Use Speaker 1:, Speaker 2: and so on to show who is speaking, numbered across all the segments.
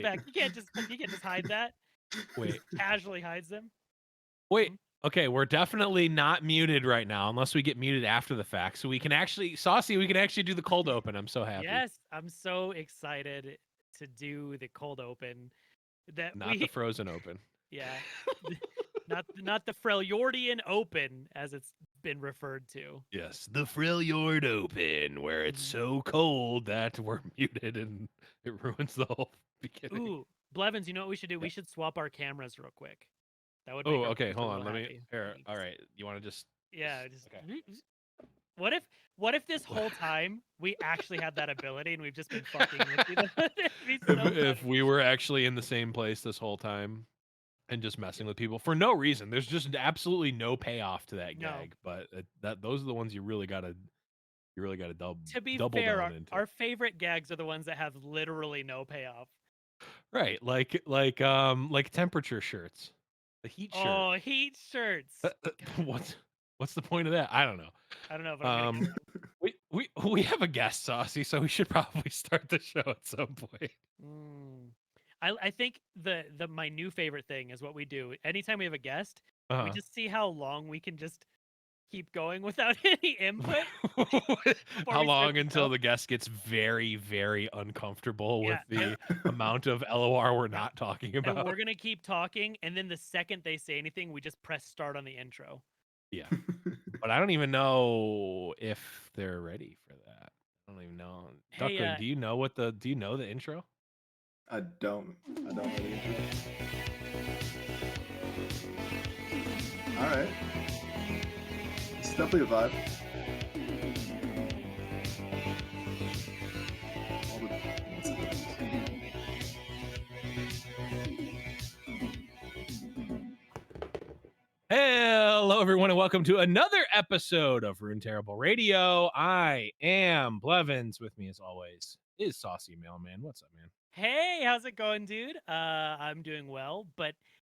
Speaker 1: back. You can't just hide that.
Speaker 2: Wait.
Speaker 1: Casually hides them.
Speaker 2: Wait. Okay, we're definitely not muted right now unless we get muted after the fact. So we can actually, Saucy, we can actually do the cold open. I'm so happy.
Speaker 1: Yes, I'm so excited to do the cold open.
Speaker 2: Not the frozen open.
Speaker 1: Yeah. not the Freljordian Open, as it's been referred to.
Speaker 2: Yes, the Freljord Open, where it's so cold that we're muted and it ruins the whole beginning.
Speaker 1: Ooh, Blevins, you know what we should do?
Speaker 2: Yeah.
Speaker 1: We should swap our cameras real quick. That would make
Speaker 2: Oh,
Speaker 1: our
Speaker 2: okay,
Speaker 1: producer
Speaker 2: hold on.
Speaker 1: real
Speaker 2: Let me.
Speaker 1: happy.
Speaker 2: Here, all right, you want to just?
Speaker 1: Yeah, just.
Speaker 2: Okay.
Speaker 1: What if this whole time we actually had that ability and we've just been fucking with you? It'd be so
Speaker 2: If
Speaker 1: funny.
Speaker 2: we were actually in the same place this whole time and just messing with people for no reason, there's just absolutely no payoff to that gag. But those are the ones you really gotta double
Speaker 1: To be
Speaker 2: double
Speaker 1: fair,
Speaker 2: down into.
Speaker 1: our favorite gags are the ones that have literally no payoff.
Speaker 2: Right, like temperature shirts, the heat shirt.
Speaker 1: Oh, heat shirts.
Speaker 2: What's the point of that? I don't know.
Speaker 1: I don't know, but I'm gonna get one.
Speaker 2: We have a guest, Saucy, so we should probably start the show at some point.
Speaker 1: I think my new favorite thing is what we do. Anytime we have a guest, we just see how long we can just keep going without any input.
Speaker 2: How long until the guest gets very, very uncomfortable with the amount of LOR we're not talking about.
Speaker 1: And we're gonna keep talking, and then the second they say anything, we just press start on the intro.
Speaker 2: Yeah. But I don't even know if they're ready for that. I don't even know.
Speaker 1: Hey,
Speaker 2: Duckling, do you know the intro?
Speaker 3: I don't know the intro. All right. It's definitely a vibe.
Speaker 2: Hello, everyone, and welcome to another episode of Runeterra Radio. I am Blevins. With me, as always, is Saucy Mailman. What's up, man?
Speaker 1: Hey, how's it going, dude? I'm doing well, but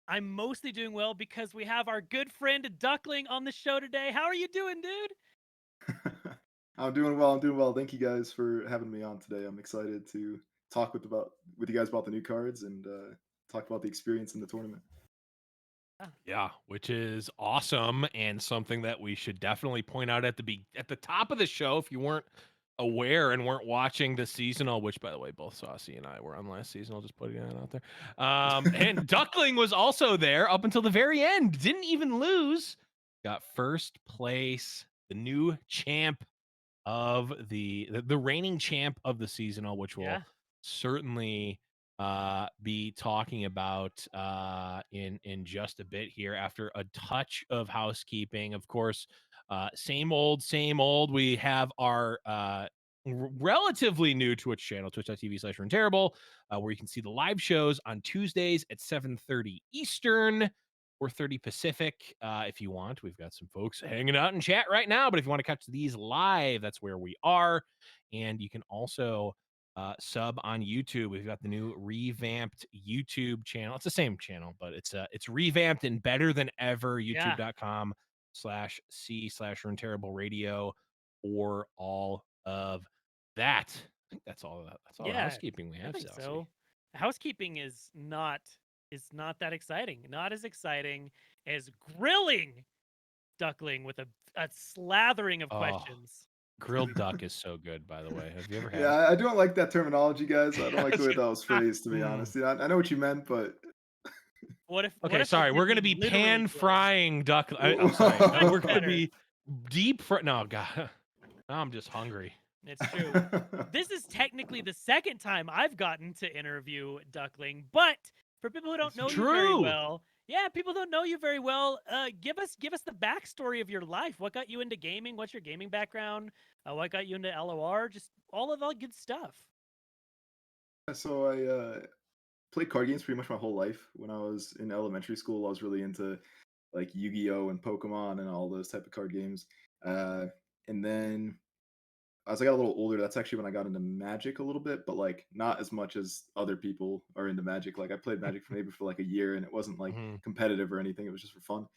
Speaker 1: I'm mostly doing well because we have our good friend Duckling on the show today. How are you doing, dude?
Speaker 3: I'm doing well. Thank you guys for having me on today. I'm excited to talk with you guys about the new cards and talk about the experience in the tournament.
Speaker 2: Yeah, which is awesome and something that we should definitely point out at the top of the show if you weren't aware and weren't watching the seasonal, which by the way, both Saucy and I were on last seasonal, just putting that out there. And Duckling was also there up until the very end. Didn't even lose. Got first place, the new champ of the reigning champ of the seasonal, which will certainly be talking about in just a bit here after a touch of housekeeping. Of course, same old. We have our relatively new Twitch channel, twitch.tv/Runeterra, where you can see the live shows on Tuesdays at 7:30 Eastern. 4:30 Pacific, if you want. We've got some folks hanging out in chat right now, but if you want to catch these live, that's where we are. And you can also sub on YouTube. We've got the new revamped YouTube channel. It's the same channel, but it's revamped and better than ever. YouTube.com/C/Runeterra Radio for all of that. I think that's all the housekeeping we have.
Speaker 1: I think so. Housekeeping is not that exciting. Not as exciting as grilling Duckling with a slathering of questions.
Speaker 2: Grilled duck is so good, by the way. Have you ever had it?
Speaker 3: Yeah, I don't like that terminology, guys. I don't like the way that was phrased, to be honest. I know what you meant, but
Speaker 2: sorry. We're gonna be pan frying duck. I'm sorry. We're gonna be deep fry. No, God, now I'm just hungry.
Speaker 1: It's true. This is technically the second time I've gotten to interview Duckling, but for people who don't know you very well, people don't know you very well. Give us the backstory of your life. What got you into gaming? What's your gaming background? What got you into LOR? Just all of that good stuff.
Speaker 3: So I played card games pretty much my whole life. When I was in elementary school, I was really into like Yu-Gi-Oh and Pokemon and all those type of card games. And then as I got a little older, that's actually when I got into Magic a little bit, but like not as much as other people are into Magic. Like I played Magic for maybe for like a year, and it wasn't like competitive or anything. It was just for fun.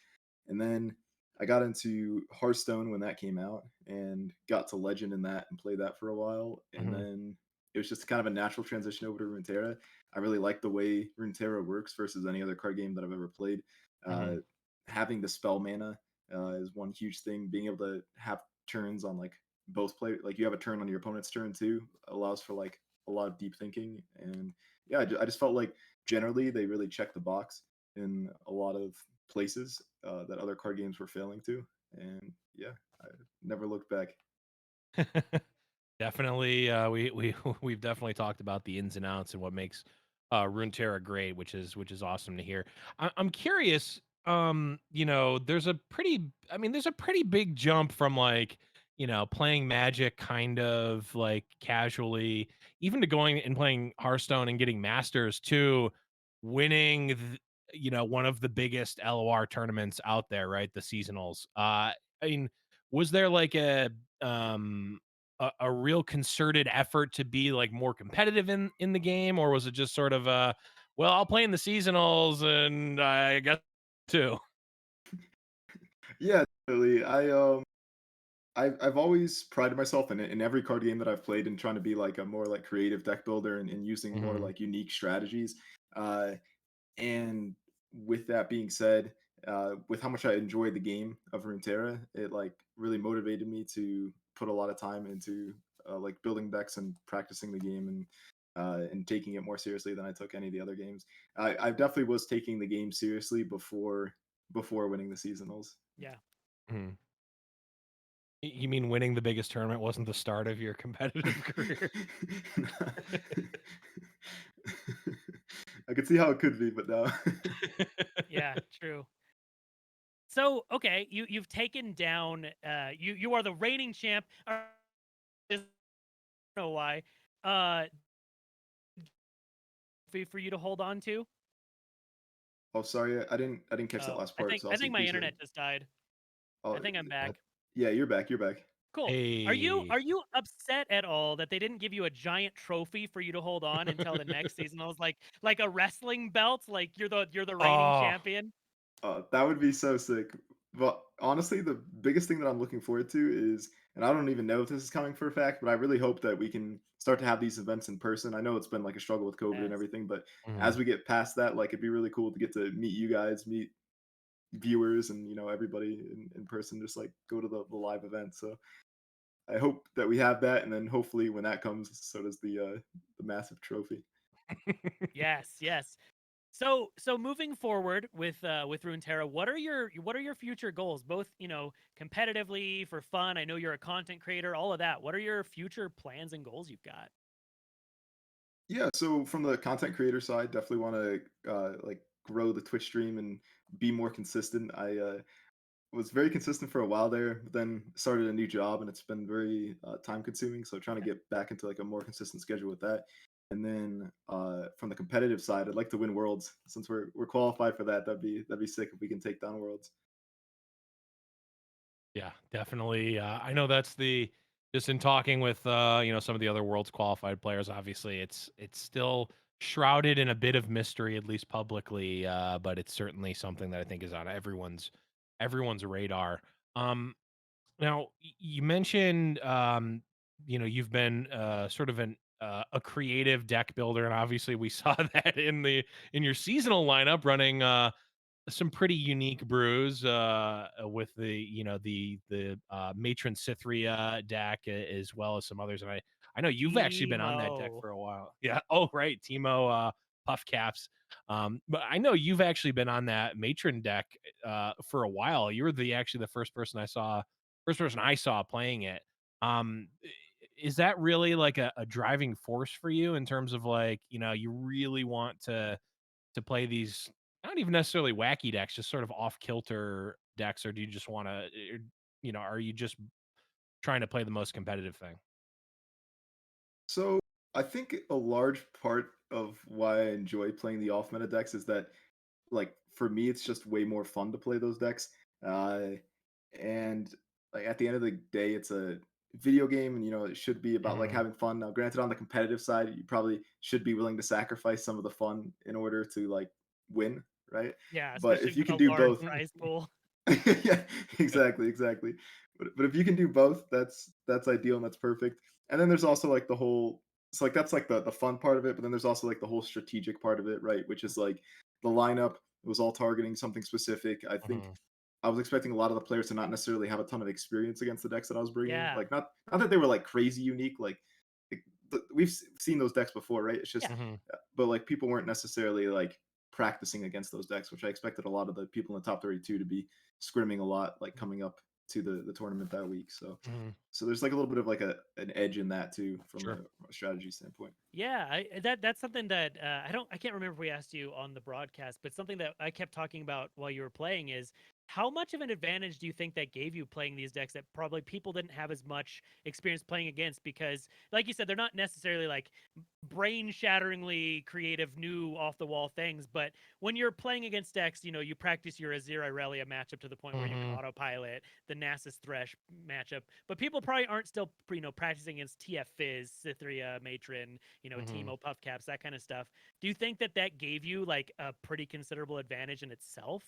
Speaker 3: And then I got into Hearthstone when that came out, and got to Legend in that and played that for a while. And then it was just kind of a natural transition over to Runeterra. I really like the way Runeterra works versus any other card game that I've ever played. Uh,
Speaker 2: Mhm.
Speaker 3: Having the spell mana is one huge thing. Being able to have turns on like both play, like you have a turn on your opponent's turn too, allows for like a lot of deep thinking. And yeah, I just felt like generally they really checked the box in a lot of places that other card games were failing to. And yeah, I never looked back.
Speaker 2: Definitely, we we've definitely talked about the ins and outs and what makes Runeterra great, which is awesome to hear. I'm curious. There's a pretty big jump from like playing Magic kind of like casually, even to going and playing Hearthstone and getting Masters to winning. One of the biggest LOR tournaments out there, right? The seasonals. I mean, was there like a real concerted effort to be like more competitive in the game, or was it just sort of well, I'll play in the seasonals and I guess too.
Speaker 3: Yeah, definitely. I've always prided myself in every card game that I've played in trying to be like a more like creative deck builder and using more
Speaker 2: Mhm.
Speaker 3: like unique strategies. Uh, and with that being said, with how much I enjoyed the game of Runeterra, it like really motivated me to put a lot of time into like building decks and practicing the game and taking it more seriously than I took any of the other games. I definitely was taking the game seriously before winning the seasonals.
Speaker 1: Yeah.
Speaker 2: Mhm. You mean winning the biggest tournament wasn't the start of your competitive career?
Speaker 3: I could see how it could be, but no.
Speaker 1: Yeah, true. So, okay, you've taken down you are the reigning champ. I don't know why. Uh for you to hold on to.
Speaker 3: Oh, sorry, I didn't catch that
Speaker 1: Oh,
Speaker 3: last part. So
Speaker 1: I
Speaker 3: I'll say,
Speaker 1: think my
Speaker 3: please.
Speaker 1: internet just died. I
Speaker 3: Oh,
Speaker 1: think I'm back.
Speaker 3: yeah, you're back. You're back.
Speaker 1: Cool.
Speaker 2: Hey.
Speaker 1: Are you upset at all that they didn't give you a giant trophy for you to hold on until the next season? I was like a wrestling belt, like you're the reigning
Speaker 2: Oh,
Speaker 1: champion.
Speaker 3: That would be so sick. But honestly, the biggest thing that I'm looking forward to is, and I don't even know if this is coming for a fact, but I really hope that we can start to have these events in person. I know it's been like a struggle with COVID and
Speaker 1: Yes.
Speaker 3: everything, but as
Speaker 2: mhm.
Speaker 3: we get past that, like it'd be really cool to get to meet you guys, meet viewers, and everybody in person. Just like go to the live event. So I hope that we have that, and then hopefully when that comes, so does the massive trophy.
Speaker 1: Yes, yes. So moving forward with Runeterra, what are your future goals? Both, competitively, for fun. I know you're a content creator, all of that. What are your future plans and goals you've got?
Speaker 3: Yeah, so from the content creator side, definitely want to like grow the Twitch stream and be more consistent. I was very consistent for a while there, but then started a new job and it's been very time consuming. So trying to
Speaker 1: Okay.
Speaker 3: get back into like a more consistent schedule with that. And then from the competitive side, I'd like to win worlds. Since we're qualified for that, that'd be sick if we can take down worlds.
Speaker 2: Yeah, definitely. I know that's the just in talking with some of the other world's qualified players. Obviously, it's still shrouded in a bit of mystery, at least publicly. But it's certainly something that I think is on everyone's radar. Now, you mentioned you've been sort of a creative deck builder, and obviously we saw that in your seasonal lineup running. Some pretty unique brews with the Matron Cythria deck as well as some others. And I know you've actually been on that deck
Speaker 1: Timo.
Speaker 2: for a while. Yeah. Oh, right. Timo Puff Caps. But I know you've actually been on that Matron deck for a while. You were actually the first person I saw playing it. Is that really like a driving force for you in terms of like, you really want to play these not even necessarily wacky decks, just sort of off kilter decks, or do you just want to, are you just trying to play the most competitive thing?
Speaker 3: So I think a large part of why I enjoy playing the off meta decks is that like for me it's just way more fun to play those decks. Uh and like at the end of the day it's a video game and it should be about like
Speaker 2: Mhm.
Speaker 3: having fun. Now granted on the competitive side you probably should be willing to sacrifice some of the fun in order to like win, right?
Speaker 1: Yeah,
Speaker 3: But
Speaker 1: especially
Speaker 3: if you
Speaker 1: with
Speaker 3: can
Speaker 1: a
Speaker 3: do
Speaker 1: large
Speaker 3: both,
Speaker 1: prize pool.
Speaker 3: yeah, exactly. But if you can do both, that's ideal and that's perfect. And then there's also like the whole So like that's like the fun part of it, but then there's also like the whole strategic part of it, right? Which is like the lineup was all targeting something specific. I think
Speaker 2: Mhm.
Speaker 3: I was expecting a lot of the players to not necessarily have a ton of experience against the decks that I was bringing.
Speaker 1: Yeah.
Speaker 3: Like not that they were like crazy unique. Like we've seen those decks before, right? It's just,
Speaker 1: Yeah.
Speaker 2: Mhm.
Speaker 3: but like people weren't necessarily like practicing against those decks, which I expected a lot of the people in the top 32 to be scrimming a lot, like coming up to the tournament that week. So
Speaker 2: Mhm.
Speaker 3: so there's like a little bit of like an edge in that too from
Speaker 2: Sure.
Speaker 3: a strategy standpoint.
Speaker 1: Yeah, that's something that I can't remember if we asked you on the broadcast, but something that I kept talking about while you were playing is how much of an advantage do you think that gave you playing these decks that probably people didn't have as much experience playing against? Because, like you said, they're not necessarily like brain-shatteringly creative, new off-the-wall things, but when you're playing against decks, you know, you practice your Azir Irelia matchup to the point where you can
Speaker 2: Mhm.
Speaker 1: autopilot the Nasus Thresh matchup, but people probably aren't still, you know, practicing against TF Fizz, Cytheria, Matron, you know,
Speaker 2: Mhm.
Speaker 1: Teemo, Puff Caps, that kind of stuff. Do you think that that gave you like a pretty considerable advantage in itself?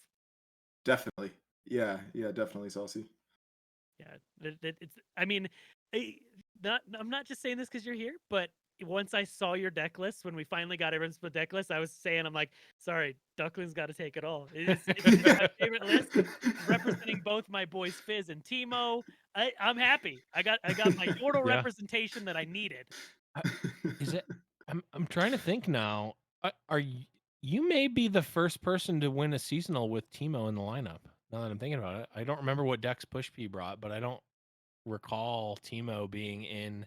Speaker 3: Definitely. Yeah, yeah, definitely, Saucy.
Speaker 1: Yeah, it's. I mean, I'm not just saying this because you're here, but once I saw your deck list, when we finally got everyone's deck list, I was saying, I'm like, sorry, Duckling's got to take it all. It's my favorite list, representing both my boys Fizz and Teemo. I'm happy. I got my Yordle
Speaker 2: Yeah.
Speaker 1: representation that I needed.
Speaker 2: Is it? I'm trying to think now. Are you? You may be the first person to win a seasonal with Teemo in the lineup. Now that I'm thinking about it, I don't remember what decks Push P brought, but I don't recall Teemo being in.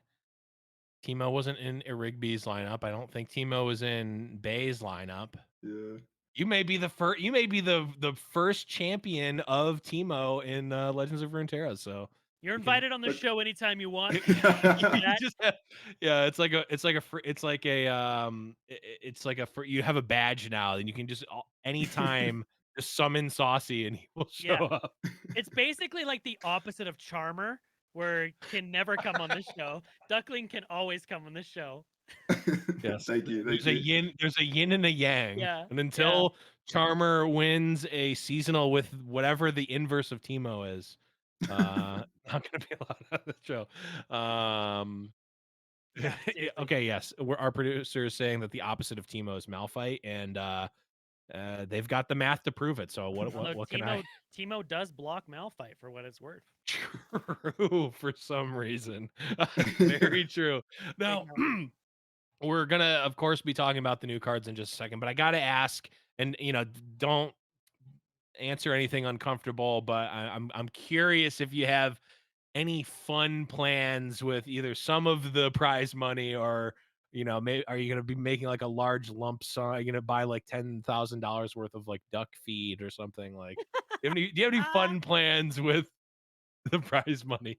Speaker 2: Teemo wasn't in Irigby's lineup. I don't think Teemo was in Bay's lineup.
Speaker 3: Yeah.
Speaker 2: You may be the first. You may be the first champion of Teemo in Legends of Runeterra. So
Speaker 1: You're
Speaker 2: you can
Speaker 1: invited on the
Speaker 3: But
Speaker 1: show anytime you want.
Speaker 2: you
Speaker 1: That
Speaker 2: just have, yeah, it's like a you have a badge now, and you can just anytime just summon Saucy and he will show
Speaker 1: yeah,
Speaker 2: up.
Speaker 1: it's basically like the opposite of Charmer, where can never come on the show. Duckling can always come on the show.
Speaker 2: Yes,
Speaker 3: Thank you, thank
Speaker 2: there's a
Speaker 3: you.
Speaker 2: yin and a yang,
Speaker 1: Yeah,
Speaker 2: and
Speaker 1: yeah,
Speaker 2: until Charmer wins a seasonal with whatever the inverse of Teemo is, not gonna be allowed on the show.
Speaker 1: yeah. Seriously.
Speaker 2: Okay, yes, our producer is saying that the opposite of Teemo is Malphite, and they've got the math to prove it. So
Speaker 1: Although
Speaker 2: what can I?
Speaker 1: Teemo does block Malphite for what it's worth.
Speaker 2: True, for some reason. Very true.
Speaker 1: Big
Speaker 2: Now,
Speaker 1: Malphite.
Speaker 2: we're gonna, of course, be talking about the new cards in just a second, but I gotta ask, and don't answer anything uncomfortable, but I'm curious if you have any fun plans with either some of the prize money or are you going to be making like a large lump sum? Are you going to buy like $10,000 worth of like duck feed or something? Like do you have any
Speaker 1: Ah,
Speaker 2: fun plans with the prize money?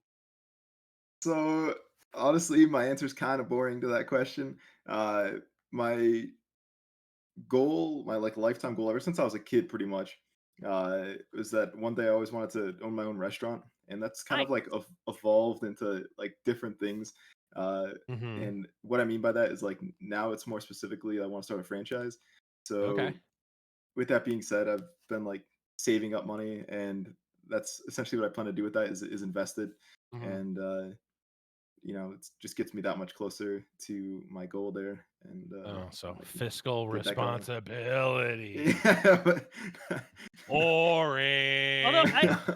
Speaker 3: So honestly, my answer is kind of boring to that question. My goal, my like lifetime goal, ever since I was a kid, pretty much, was that one day I always wanted to own my own restaurant, and that's kind
Speaker 1: nice.
Speaker 3: of like evolved into like different things. Uh,
Speaker 2: Mm-hmm.
Speaker 3: and what I mean by that is like now it's more specifically I want to start a franchise.
Speaker 2: Okay.
Speaker 3: So with that being said, I've been like saving up money, and that's essentially what I plan to do with that is invest it,
Speaker 2: Mm-hmm.
Speaker 3: and it just gets me that much closer to my goal there, and
Speaker 2: Oh, so
Speaker 3: I can
Speaker 2: fiscal
Speaker 3: get that going.
Speaker 2: responsibility.
Speaker 3: Yeah,
Speaker 1: Although
Speaker 2: Boring.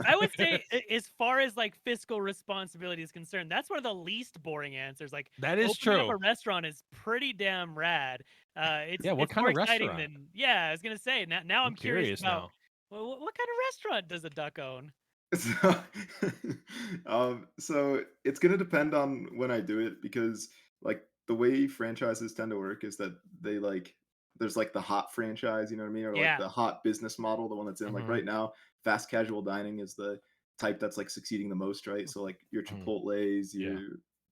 Speaker 1: I would say as far as like fiscal responsibility is concerned, that's one of the least boring answers. Like
Speaker 2: That is
Speaker 1: opening up
Speaker 2: true.
Speaker 1: a restaurant is pretty damn rad.
Speaker 2: Yeah, what
Speaker 1: It's
Speaker 2: kind
Speaker 1: more
Speaker 2: of
Speaker 1: exciting
Speaker 2: restaurant?
Speaker 1: than I was gonna say. Now
Speaker 2: I'm
Speaker 1: I'm curious
Speaker 2: curious
Speaker 1: about
Speaker 2: now.
Speaker 1: well, what kind of restaurant does a duck own?
Speaker 3: so, so it's gonna depend on when I do it because like the way franchises tend to work is that they like there's like the hot franchise, you know what I mean, or like
Speaker 1: Yeah.
Speaker 3: the hot business model, the one that's in like
Speaker 2: Mm-hmm.
Speaker 3: right now, fast casual dining is the type that's like succeeding the most, right? So like your
Speaker 2: Mm-hmm.
Speaker 3: Chipotle's,
Speaker 2: Yeah.
Speaker 3: your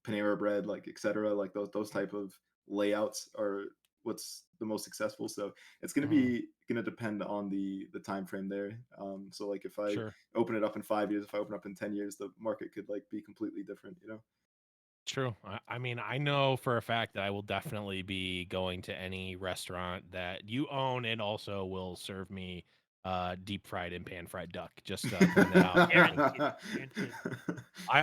Speaker 3: Panera Bread, like etc. Like those type of layouts are what's the most successful. So it's
Speaker 2: Mm-hmm.
Speaker 3: gonna depend on the time frame there. So like if I
Speaker 2: Sure.
Speaker 3: open it up in 5 years, if I open up in 10 years, the market could like be completely different, you know?
Speaker 2: True. I mean, I know for a fact that I will definitely be going to any restaurant that you own and also will serve me deep fried and pan fried duck. Just putting that out there.
Speaker 1: Guaranteed. Guaranteed.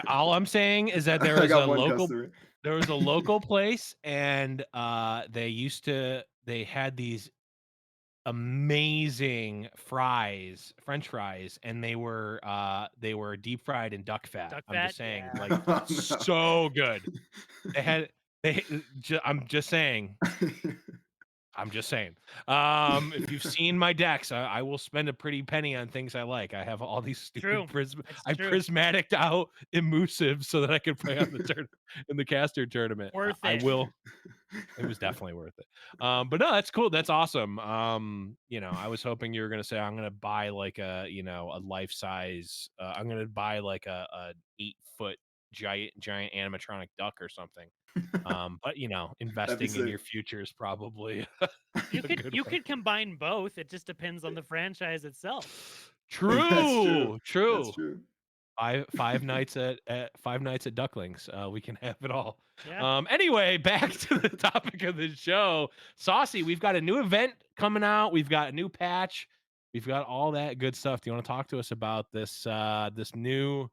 Speaker 2: All I'm saying is that
Speaker 3: I got one customer.
Speaker 2: there was a local place, and they had these amazing French fries, and they were deep fried in duck fat.
Speaker 1: Duck
Speaker 2: I'm just
Speaker 1: fat,
Speaker 2: saying,
Speaker 1: yeah.
Speaker 2: like
Speaker 3: Oh, no.
Speaker 2: so good. I'm just saying. I'm just saying. If you've seen my decks, I will spend a pretty penny on things I like. I have all these stupid
Speaker 1: True. It's
Speaker 2: I
Speaker 1: true.
Speaker 2: prismaticed out emusive so that I could play on the in the caster tournament.
Speaker 1: Worth
Speaker 2: I
Speaker 1: it.
Speaker 2: will. It was definitely worth it. But no, that's cool. That's awesome. I was hoping you were gonna say I'm gonna buy like a life size. I'm gonna buy like a 8-foot giant animatronic duck or something. But investing in your
Speaker 3: sick.
Speaker 2: future is probably
Speaker 1: You
Speaker 2: a
Speaker 1: could
Speaker 2: good
Speaker 1: you
Speaker 2: one.
Speaker 1: could combine both. It just depends on the franchise itself.
Speaker 3: That's true.
Speaker 2: True.
Speaker 3: That's true.
Speaker 2: Five nights at 5 nights at Ducklings. We can have it all.
Speaker 1: Yeah.
Speaker 2: Anyway, back to the topic of the show. Saucy, we've got a new event coming out. We've got a new patch. We've got all that good stuff. Do you want to talk to us about this this new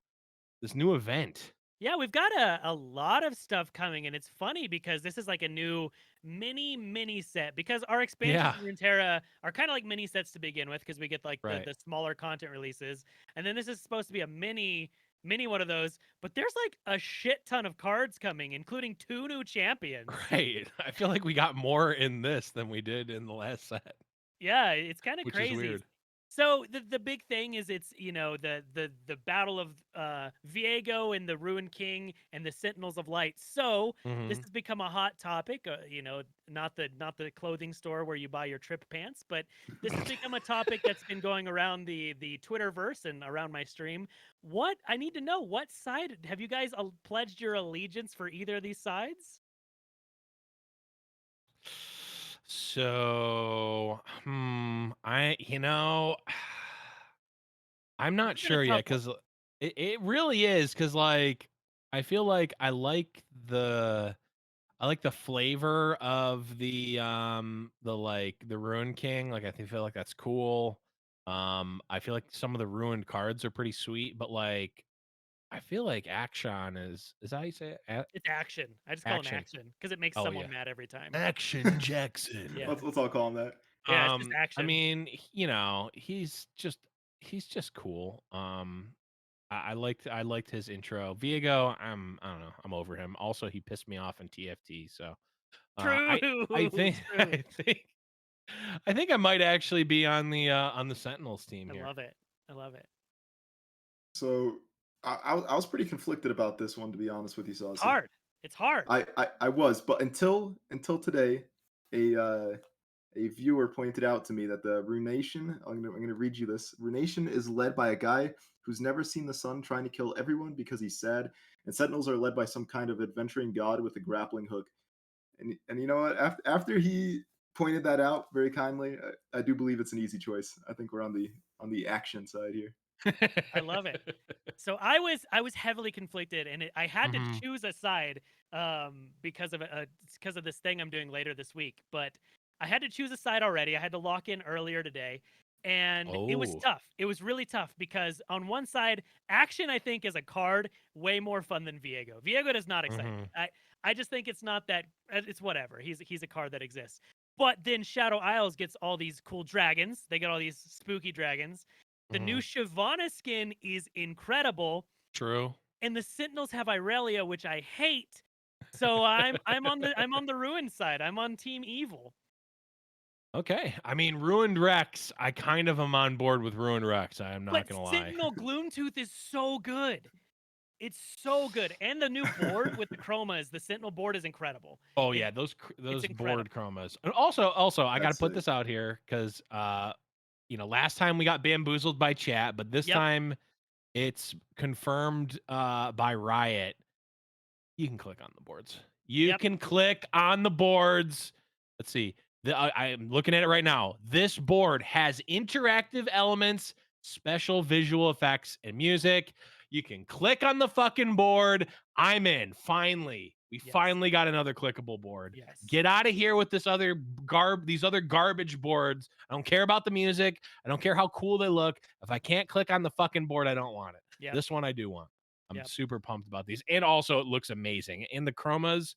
Speaker 2: event?
Speaker 1: Yeah, we've got a lot of stuff coming, and it's funny because this is like a new mini set because our expansions
Speaker 2: Yeah.
Speaker 1: in Runeterra are kind of like mini sets to begin with because we get like
Speaker 2: Right.
Speaker 1: the smaller content releases, and then this is supposed to be a mini one of those. But there's like a shit ton of cards coming, including 2 new champions.
Speaker 2: Right. I feel like we got more in this than we did in the last set,
Speaker 1: Yeah, it's kind of
Speaker 2: which
Speaker 1: crazy.
Speaker 2: is weird.
Speaker 1: So the big thing is it's the battle of Viego and the Ruined King and the Sentinels of Light. So this
Speaker 2: Mhm.
Speaker 1: has become a hot topic. Not the clothing store where you buy your trip pants, but this has become a topic that's been going around the Twitterverse and around my stream. What I need to know, what side have you guys pledged your allegiance for either of these sides?
Speaker 2: So, I'm not
Speaker 1: It's been a
Speaker 2: sure yet
Speaker 1: tough one.
Speaker 2: because it really is because like I feel like I like the flavor of the Ruined King. Like feel like that's cool. I feel like some of the ruined cards are pretty sweet, but like I feel like Action is that how you say it?
Speaker 1: It's action. I just call him
Speaker 2: Action.
Speaker 1: action because it makes
Speaker 2: Oh
Speaker 1: someone
Speaker 2: yeah.
Speaker 1: mad every time.
Speaker 2: Action Jackson.
Speaker 1: Yeah.
Speaker 3: Let's all call him that.
Speaker 1: Yeah, it's just
Speaker 2: I
Speaker 1: action.
Speaker 2: mean, he's just cool. I liked his intro. Viego, I don't know, I'm over him. Also, he pissed me off in TFT, so
Speaker 1: True.
Speaker 2: I think
Speaker 1: True.
Speaker 2: I think I might actually be on the Sentinels team
Speaker 1: I
Speaker 2: here.
Speaker 1: love it. I love it.
Speaker 3: So I was pretty conflicted about this one, to be honest with you, Saucy.
Speaker 1: It's hard. It's hard.
Speaker 3: I was, but until today, a viewer pointed out to me that the Runation, I'm gonna read you this. Runation is led by a guy who's never seen the sun, trying to kill everyone because he's sad, and Sentinels are led by some kind of adventuring god with a grappling hook. And you know what? After he pointed that out very kindly, I do believe it's an easy choice. I think we're on the action side here.
Speaker 1: I love it. So I was heavily conflicted, and I had to
Speaker 2: Mhm.
Speaker 1: choose a side because of this thing I'm doing later this week. But I had to choose a side already. I had to lock in earlier today, and it was
Speaker 2: Oh.
Speaker 1: tough. It was really tough because on one side, action I think is a card way more fun than Viego. Viego does not excite me. I just think it's not that. It's whatever. He's a card that exists. But then Shadow Isles gets all these cool dragons. They get all these spooky dragons. The new Shyvana skin is incredible,
Speaker 2: True.
Speaker 1: and the Sentinels have Irelia, which I hate. So I'm on the Ruin side. I'm on Team Evil.
Speaker 2: Okay. I mean, Ruined Rex. I kind of am on board with Ruined Rex. I am not
Speaker 1: But
Speaker 2: gonna lie.
Speaker 1: Sentinel Gloomtooth is so good. It's so good, and the new board with the chromas, the Sentinel board is incredible.
Speaker 2: Oh yeah, those
Speaker 1: incredible.
Speaker 2: board chromas. And also, I got to
Speaker 3: That's
Speaker 2: put
Speaker 3: sick.
Speaker 2: this out here because last time we got bamboozled by chat, but this
Speaker 1: Yep.
Speaker 2: time it's confirmed by Riot. You can click on the boards. You can click on the boards. Let's see. I'm looking at it right now. This board has interactive elements, special visual effects, and music. You can click on the fucking board. I'm in. Finally. We
Speaker 1: Yes.
Speaker 2: finally got another clickable board.
Speaker 1: Yes.
Speaker 2: Get out of here with this other these other garbage boards. I don't care about the music. I don't care how cool they look. If I can't click on the fucking board, I don't want it.
Speaker 1: Yep.
Speaker 2: This one I do want. I'm
Speaker 1: Yep.
Speaker 2: super pumped about these. And also it looks amazing. And the chromas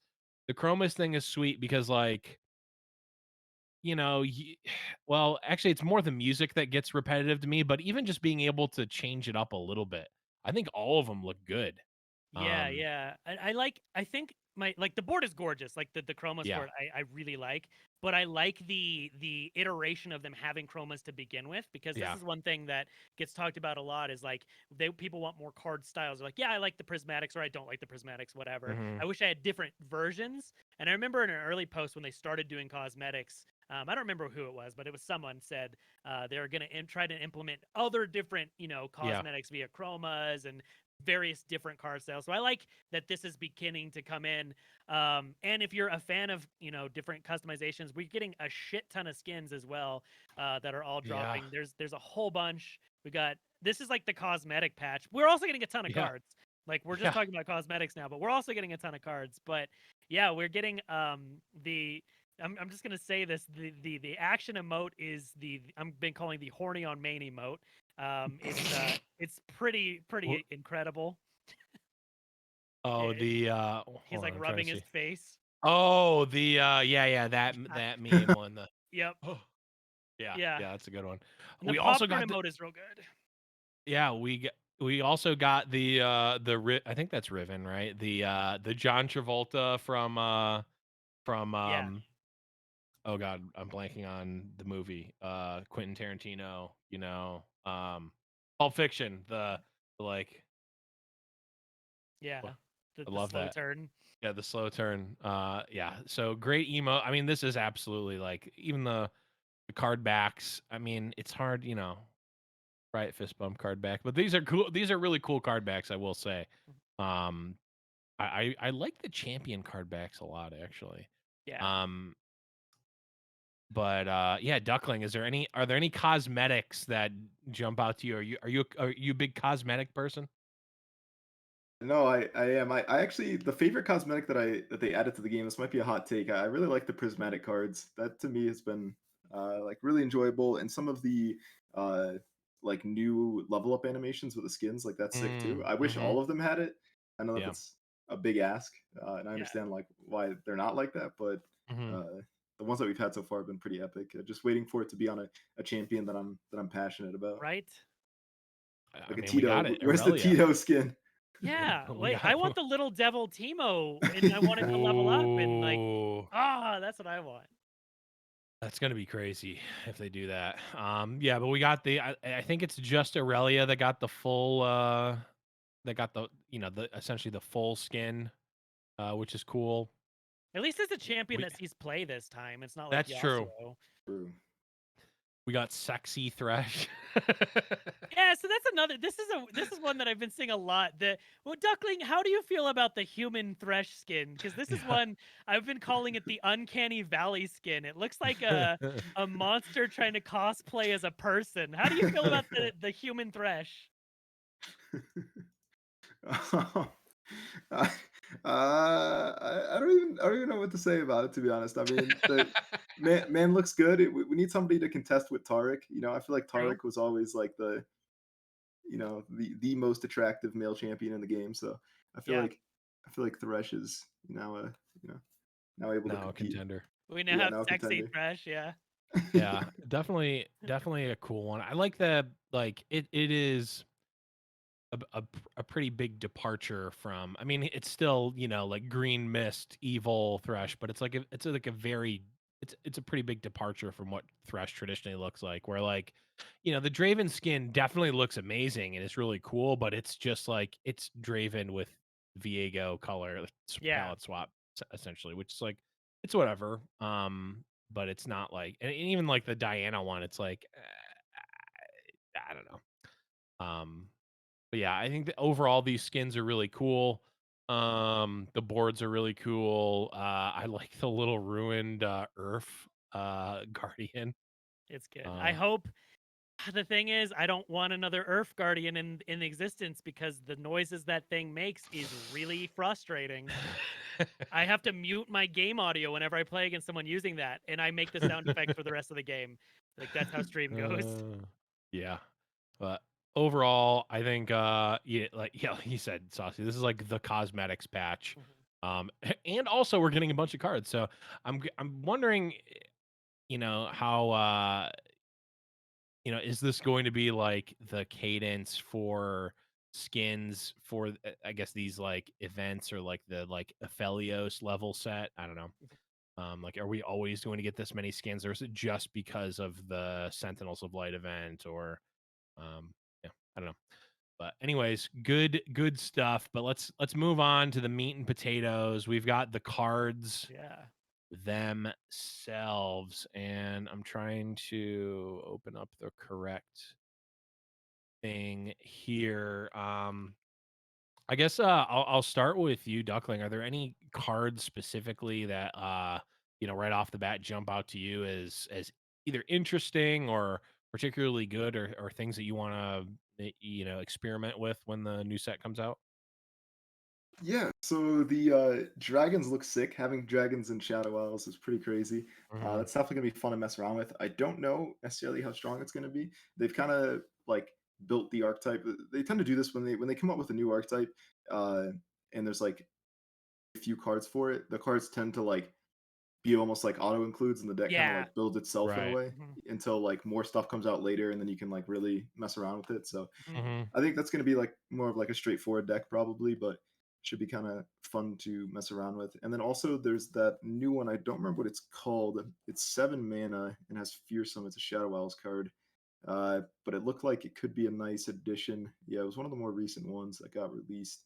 Speaker 2: thing is sweet because like, you know, well, actually it's more the music that gets repetitive to me, but even just being able to change it up a little bit. I think all of them look good.
Speaker 1: Yeah, yeah. I think the board is gorgeous. Like the chromas
Speaker 2: Yeah.
Speaker 1: board I really like, but I like the iteration of them having chromas to begin with, because this
Speaker 2: Yeah.
Speaker 1: is one thing that gets talked about a lot is like people want more card styles. They're like, yeah, I like the prismatics, or I don't like the prismatics, whatever.
Speaker 2: Mhm.
Speaker 1: I wish I had different versions. And I remember in an early post when they started doing cosmetics, I don't remember who it was, but it was someone said they were going to try to implement other different, cosmetics via chromas and various different card styles. So I like that this is beginning to come in. And if you're a fan of, different customizations, we're getting a shit ton of skins as well that are all dropping.
Speaker 2: Yeah.
Speaker 1: There's a whole bunch. This is like the cosmetic patch. We're also getting a ton of
Speaker 2: Yeah.
Speaker 1: cards. Like we're just talking about cosmetics now, but we're also getting a ton of cards. But yeah, we're getting I'm just gonna say this. The action emote is I've been calling the horny on main emote. It's pretty incredible.
Speaker 2: Oh,
Speaker 1: He's
Speaker 2: hold
Speaker 1: like
Speaker 2: on, I'm trying to
Speaker 1: rubbing his
Speaker 2: see.
Speaker 1: face.
Speaker 2: Oh, that meme one.
Speaker 1: Yep.
Speaker 2: Yeah, that's a good one.
Speaker 1: And the
Speaker 2: We also
Speaker 1: popcorn
Speaker 2: got
Speaker 1: emote is real good.
Speaker 2: yeah, we also got I think that's Riven, right? The John Travolta from
Speaker 1: Yeah.
Speaker 2: oh god, I'm blanking on the movie. Quentin Tarantino, Pulp Fiction, the like
Speaker 1: Yeah.
Speaker 2: I
Speaker 1: The
Speaker 2: love
Speaker 1: slow
Speaker 2: that.
Speaker 1: turn.
Speaker 2: Yeah, the slow turn. Yeah. So great emo. I mean, this is absolutely like even the card backs. I mean, it's hard, right? Fist bump card back, but these are cool. These are really cool card backs, I will say. Um, I like the champion card backs a lot, actually.
Speaker 1: Yeah.
Speaker 2: But yeah, Duckling. Are there any cosmetics that jump out to you? Are you a big cosmetic person?
Speaker 3: No, I am. I actually, the favorite cosmetic that they added to the game. This might be a hot take. I really like the prismatic cards. That to me has been like really enjoyable, and some of the uh like new level up animations with the skins, like that's sick too. I wish
Speaker 2: Mm-hmm.
Speaker 3: all of them had it. I know that
Speaker 2: Yeah.
Speaker 3: that's a big ask, and I
Speaker 1: Yeah.
Speaker 3: understand like why they're not like that, but
Speaker 2: Mm-hmm.
Speaker 3: the ones that we've had so far have been pretty epic. Just waiting for it to be on a champion that I'm passionate about,
Speaker 1: Right?
Speaker 2: I
Speaker 3: like a
Speaker 2: mean, we
Speaker 3: Tito.
Speaker 2: got it,
Speaker 3: Where's the
Speaker 2: Aurelia.
Speaker 3: Tito skin?
Speaker 1: Yeah.
Speaker 2: We
Speaker 1: Like
Speaker 2: got
Speaker 1: I want the little devil Teemo, and I want it to level up, and like
Speaker 2: Ooh.
Speaker 1: that's what I want.
Speaker 2: That's gonna be crazy if they do that. Yeah, but we got I think it's just Aurelia that got the full that got the essentially the full skin, which is cool.
Speaker 1: At least it's a champion
Speaker 2: We
Speaker 1: that sees play this time. It's not like
Speaker 2: That's true.
Speaker 1: Yasuo.
Speaker 3: True.
Speaker 2: We got sexy Thresh.
Speaker 1: Yeah, so that's another. This is one that I've been seeing a lot. Duckling, how do you feel about the human Thresh skin? Because this is
Speaker 2: Yeah.
Speaker 1: one I've been calling it the Uncanny Valley skin. It looks like a monster trying to cosplay as a person. How do you feel about the human Thresh?
Speaker 3: I, I don't even know what to say about it, to be honest. I mean, the man looks good. We need somebody to contest with Tarek. I feel like
Speaker 1: True.
Speaker 3: Tarek was always like the most attractive male champion in the game. So I feel
Speaker 1: Yeah.
Speaker 3: like Thresh is now now able to
Speaker 2: Now a
Speaker 3: compete.
Speaker 2: contender.
Speaker 1: We now
Speaker 3: Yeah,
Speaker 1: have
Speaker 3: now a
Speaker 1: sexy
Speaker 3: contender.
Speaker 1: Thresh. Yeah.
Speaker 2: Yeah, definitely a cool one. I like that. Like it is a pretty big departure from. I mean, it's still like Green Mist, evil Thresh, but it's like a very it's a pretty big departure from what Thresh traditionally looks like. Where like the Draven skin definitely looks amazing and it's really cool, but it's just like it's Draven with Viego color
Speaker 1: Yeah.
Speaker 2: palette swap essentially, which is like it's whatever. But it's not like and even like the Diana one, it's like I don't know. But yeah, I think that overall these skins are really cool. The boards are really cool. I like the little ruined Earth Guardian.
Speaker 1: It's good. I
Speaker 2: Uh,
Speaker 1: hope The thing is, I don't want another Earth Guardian in existence because the noises that thing makes is really frustrating. I have to mute my game audio whenever I play against someone using that, and I make the sound effects for the rest of the game. Like that's how stream goes.
Speaker 2: Yeah, but overall, I think yeah, like you said, Saucy, this is like the cosmetics patch. And also we're getting a bunch of cards, so I'm wondering, how is this going to be like the cadence for skins for I guess these like events or like the like Aphelios level set? I don't know. Like, are we always going to get this many skins, or is it just because of the Sentinels of Light event? Or, yeah, I don't know. But anyways, good stuff. But let's move on to the meat and potatoes. We've got the cards
Speaker 1: Yeah.
Speaker 2: themselves, and I'm trying to open up the correct thing here. I guess I'll start with you, Duckling. Are there any cards specifically that right off the bat jump out to you as either interesting or particularly good, or things that you want to experiment with when the new set comes out?
Speaker 3: Yeah, so the dragons look sick. Having dragons in Shadow Isles is pretty crazy.
Speaker 2: Hmm.
Speaker 3: That's definitely gonna be fun to mess around with. I don't know necessarily how strong it's gonna be. They've kind of like built the archetype. They tend to do this when they come up with a new archetype, uh, and there's like a few cards for it. The cards tend to like be almost like auto includes, and the deck kind of
Speaker 1: Yeah.
Speaker 3: like builds itself in a
Speaker 2: Right.
Speaker 3: way until like more stuff comes out later, and then you can like really mess around with it. So
Speaker 2: Hmm.
Speaker 3: I think that's going to be like more of like a straightforward deck probably, but should be kind of fun to mess around with. And then also there's that new one. I don't remember what it's called. It's 7 mana and has Fearsome. It's a Shadow Isles card. But it looked like it could be a nice addition. Yeah, it was one of the more recent ones that got released.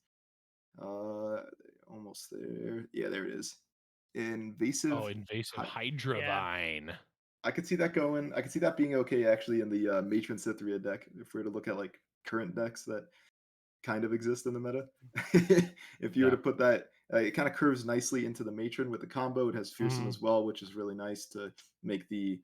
Speaker 3: Uh, Almost there. Yeah, there it is.
Speaker 2: Oh,
Speaker 3: Invasive.
Speaker 2: invasive
Speaker 1: Yeah.
Speaker 2: Hydravine.
Speaker 3: I could see that going. I could see that being okay actually in the Matron Cytherea deck if we were to look at like current decks that kind of exist in the meta. If you were
Speaker 2: Yeah.
Speaker 3: to put that, it kind of curves nicely into the matron with the combo. It has fearsome
Speaker 2: Hmm.
Speaker 3: as well, which is really nice to make the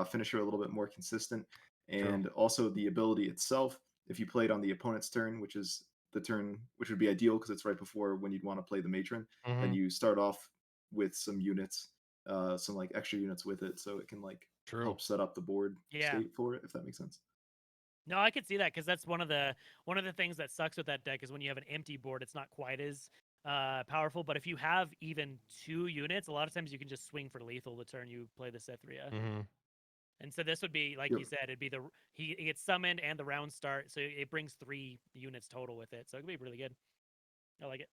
Speaker 3: finisher a little bit more consistent.
Speaker 2: True.
Speaker 3: And also the ability itself, if you play it on the opponent's turn, which is the turn which would be ideal because it's right before when you'd want to play the matron, then
Speaker 2: Hmm.
Speaker 3: you start off with some units, some like extra units with it, so it can like
Speaker 2: True.
Speaker 3: help set up the board
Speaker 1: Yeah.
Speaker 3: state for it, if that makes sense.
Speaker 1: No, I could see that because that's one of the things that sucks with that deck is when you have an empty board, it's not quite as powerful. But if you have even 2 units, a lot of times you can just swing for lethal the turn you play the Cytherea.
Speaker 2: Hmm.
Speaker 1: And so this would be like
Speaker 3: Yep.
Speaker 1: you said, it'd be he gets summoned and the round start, so it brings 3 units total with it. So it could be really good. I like it.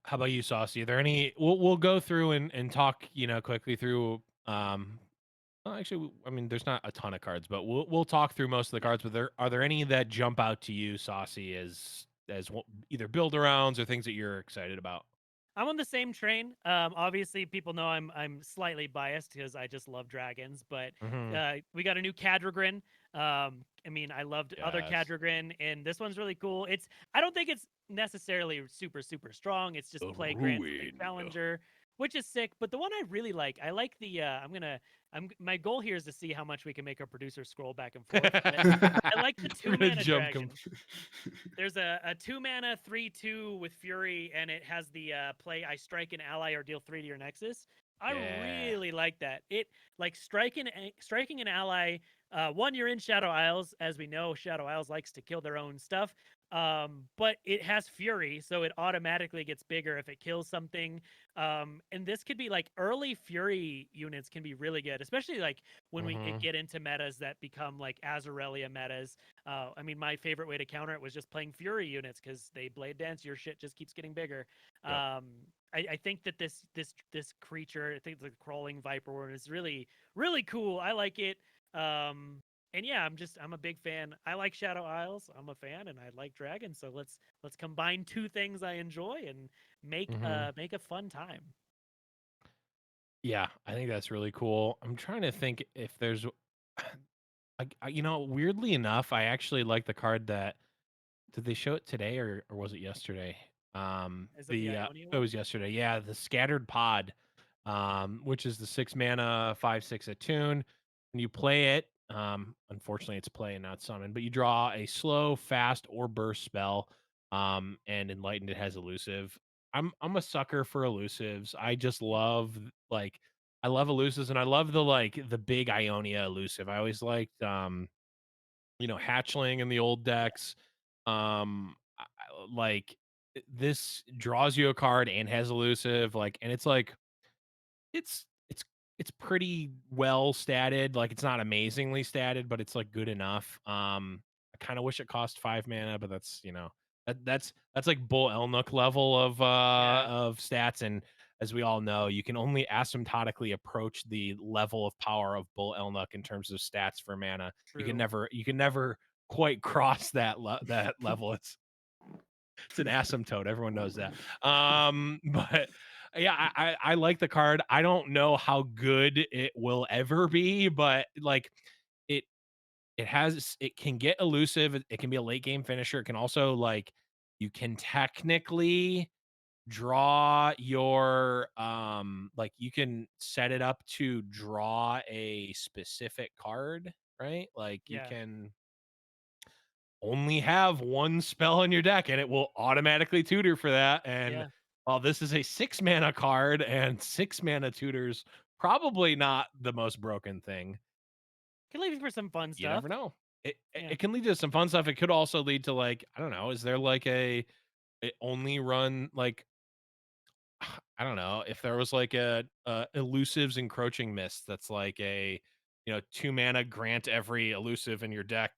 Speaker 2: How about you, Saucy? Are there any? We'll go through and talk, quickly through. Well, actually, I mean, there's not a ton of cards, but we'll talk through most of the
Speaker 1: Yeah.
Speaker 2: cards. But are there any that jump out to you, Saucy, either build arounds or things that you're excited about?
Speaker 1: I'm on the same train. Obviously, people know I'm slightly biased because I just love dragons, but
Speaker 2: Hmm.
Speaker 1: we got a new Cadragrin. I mean, I loved other
Speaker 2: Yes.
Speaker 1: Cadragrin, and this one's really cool. I don't think it's necessarily super strong. It's just
Speaker 2: The
Speaker 1: play grants and make
Speaker 2: ruin.
Speaker 1: challenger, which is sick. But the one I really like, I like the. My goal here is to see how much we can make our producer scroll back and forth. But I like the
Speaker 2: We're
Speaker 1: two
Speaker 2: gonna
Speaker 1: mana
Speaker 2: jump.
Speaker 1: dragon. There's a 2 mana 3/2 with Fury, and it has the play I strike an ally or deal 3 to your Nexus. I
Speaker 2: Yeah.
Speaker 1: really like that. It like striking an ally. One, you're in Shadow Isles, as we know. Shadow Isles likes to kill their own stuff. But it has Fury, so it automatically gets bigger if it kills something. And this could be like early Fury units can be really good, especially like when we
Speaker 2: Hmm.
Speaker 1: get into metas that become like Azarelia metas. I mean, my favorite way to counter it was just playing Fury units because they blade dance. Your shit just keeps getting bigger.
Speaker 2: Yep.
Speaker 1: I think that this creature, I think the crawling viper worm is really cool. I like it. And yeah, I'm a big fan. I like Shadow Isles. I'm a fan, and I like dragons. So let's combine 2 things I enjoy and
Speaker 2: Hmm.
Speaker 1: make a fun time.
Speaker 2: Yeah, I think that's really cool. I'm trying to think if there's, weirdly enough, I actually like the card that did they show it today or was it yesterday?
Speaker 1: Is it the Ionia
Speaker 2: It
Speaker 1: one?
Speaker 2: was yesterday. Yeah, the Scattered Pod, which is the 6 mana 5/6 attune. When you play it, Unfortunately, it's play and not summon. But you draw a slow, fast, or burst spell. And Enlightened it has elusive. I'm a sucker for elusives. I just love I love elusives, and I love the big Ionia elusive. I always liked Hatchling in the old decks. This draws you a card and has elusive, and it's it's it's it's pretty well statted. Like, it's not amazingly statted, but it's good enough. I kind of wish it cost 5 mana, but that's like Bull Elnook level
Speaker 1: Yeah,
Speaker 2: of stats. And as we all know, you can only asymptotically approach the level of power of Bull Elnook in terms of stats for mana.
Speaker 1: true.
Speaker 2: You can never quite cross that level. It's an asymptote. Everyone knows that. But yeah, I like the card. I don't know how good it will ever be, but it it can get elusive. It can be a late game finisher. It can also you can technically draw your you can set it up to draw a specific card, right? Like, you
Speaker 1: Yeah,
Speaker 2: can only have one spell in your deck and it will automatically tutor for that. And
Speaker 1: yeah.
Speaker 2: while this is a 6 mana card, and 6 mana tutors probably not the most broken thing,
Speaker 1: Can leave you for some fun
Speaker 2: you
Speaker 1: stuff.
Speaker 2: never know.
Speaker 1: Yeah.
Speaker 2: It can lead to some fun stuff. It could also lead to I don't know, is there it only run I don't know, if there was a elusives encroaching mist that's a 2 mana grant every elusive in your deck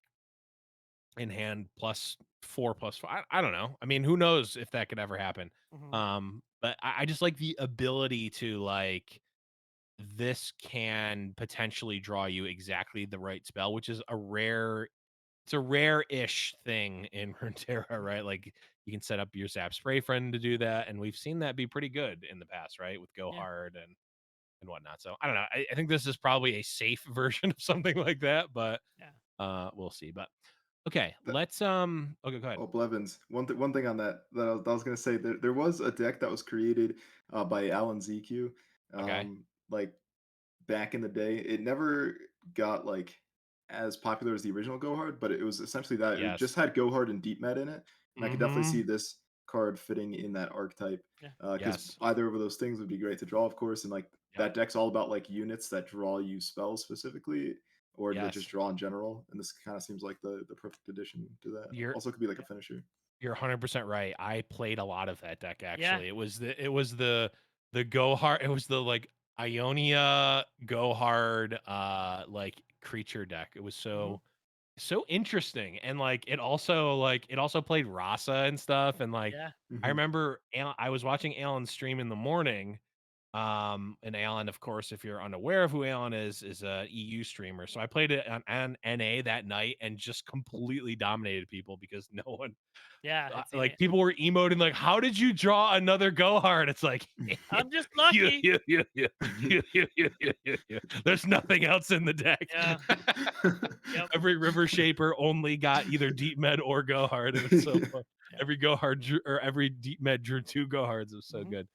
Speaker 2: in hand +4/+5. I don't know. I mean, who knows if that could ever happen.
Speaker 1: Hmm.
Speaker 2: But I just like the ability to this can potentially draw you exactly the right spell, which is it's a rare-ish thing in Runeterra, right? Like, you can set up your Zap Spray Friend to do that, and we've seen that be pretty good in the past, right? With Go
Speaker 1: Yeah.
Speaker 2: Hard and whatnot. So I don't know. I think this is probably a safe version of something like that, but
Speaker 1: Yeah.
Speaker 2: we'll see. But okay,
Speaker 3: That,
Speaker 2: let's okay, go ahead.
Speaker 3: oh, Blevins. One thing on that I was gonna say, there was a deck that was created by Alan ZQ,
Speaker 2: Okay.
Speaker 3: like back in the day. It never got as popular as the original Go Hard, but it was essentially that. It just
Speaker 2: Yes.
Speaker 3: had Go Hard and Deep Med in it, and I could definitely see
Speaker 2: Mm-hmm.
Speaker 3: this card fitting in that archetype.
Speaker 1: Yeah.
Speaker 3: Because
Speaker 2: Yes.
Speaker 3: either of those things would be great to draw, of course, and
Speaker 2: Yep.
Speaker 3: that deck's all about units that draw you spells specifically, or that just
Speaker 2: Yes.
Speaker 3: draw in general. And this kind of seems like the perfect addition to that.
Speaker 2: You're
Speaker 3: Also, could be like a
Speaker 1: Yeah.
Speaker 3: finisher.
Speaker 2: you're 100% right. I played a lot of that deck,
Speaker 1: Yeah.
Speaker 2: actually. It was the Go Hard. It was the Ionia Go Hard creature deck. It was
Speaker 1: Hmm.
Speaker 2: so interesting. And it also played Rasa and stuff. And
Speaker 1: Yeah.
Speaker 2: I
Speaker 3: Hmm.
Speaker 2: remember I was watching Alan stream in the morning. And Alan, of course, if you're unaware of who Alan is a EU streamer. So I played it on NA that night and just completely dominated people because no one
Speaker 1: Yeah. I'd seen it.
Speaker 2: people were emoting how did you draw another Go Hard? It's like,
Speaker 1: I'm just
Speaker 2: you,
Speaker 1: lucky.
Speaker 2: you, you, you, you. There's nothing else in the deck.
Speaker 1: Yeah. Yep.
Speaker 2: Every River Shaper only got either Deep Med or Go Hard. It was so fun.
Speaker 1: Yeah.
Speaker 2: Every Go Hard or every Deep Med drew 2 Go Hards. It was so
Speaker 1: Hmm.
Speaker 2: good.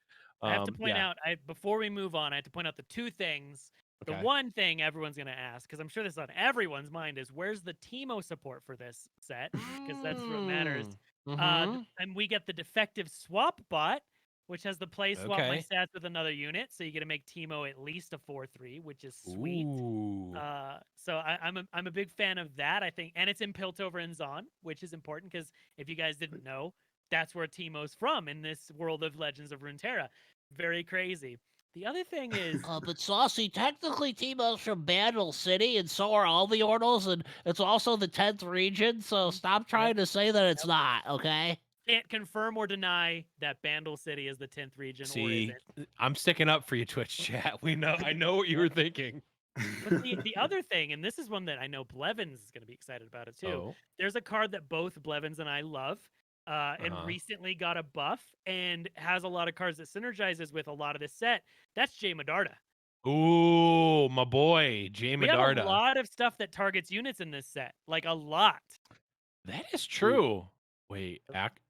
Speaker 1: I have to point
Speaker 2: Yeah.
Speaker 1: out, before we move on, I have to point out the two things. The
Speaker 2: Okay.
Speaker 1: one thing everyone's going to ask, because I'm sure this is on everyone's mind, is where's the Teemo support for this set? Because that's what matters.
Speaker 2: Mm-hmm.
Speaker 1: And we get the defective swap bot, which has the play swap my
Speaker 2: Okay.
Speaker 1: stats with another unit, so you get to make Teemo at least a 4/3, which is sweet.
Speaker 2: Ooh.
Speaker 1: So I'm a big fan of that. I think, and it's in Piltover and Zon, which is important because if you guys didn't know, that's where Teemo's from in this world of Legends of Runeterra. Very crazy. The other thing is,
Speaker 4: But Saucy, technically Teemo's from Bandle City, and so are all the Ordals, and it's also the 10th region, so stop trying to say that it's not, okay?
Speaker 1: can't confirm or deny that Bandle City is the 10th region or
Speaker 2: See,
Speaker 1: isn't.
Speaker 2: I'm sticking up for you, Twitch chat. I know what you were thinking.
Speaker 1: But the other thing, and this is one that I know Blevins is going to be excited about it too.
Speaker 2: Oh.
Speaker 1: There's a card that both Blevins and I love, and recently got a buff and has a lot of cards that synergizes with a lot of this set. That's Jay Medarda.
Speaker 2: Ooh, my boy, Jay
Speaker 1: We have a
Speaker 2: Medarda.
Speaker 1: lot of stuff that targets units in this set, like a lot.
Speaker 2: That is true. Wait,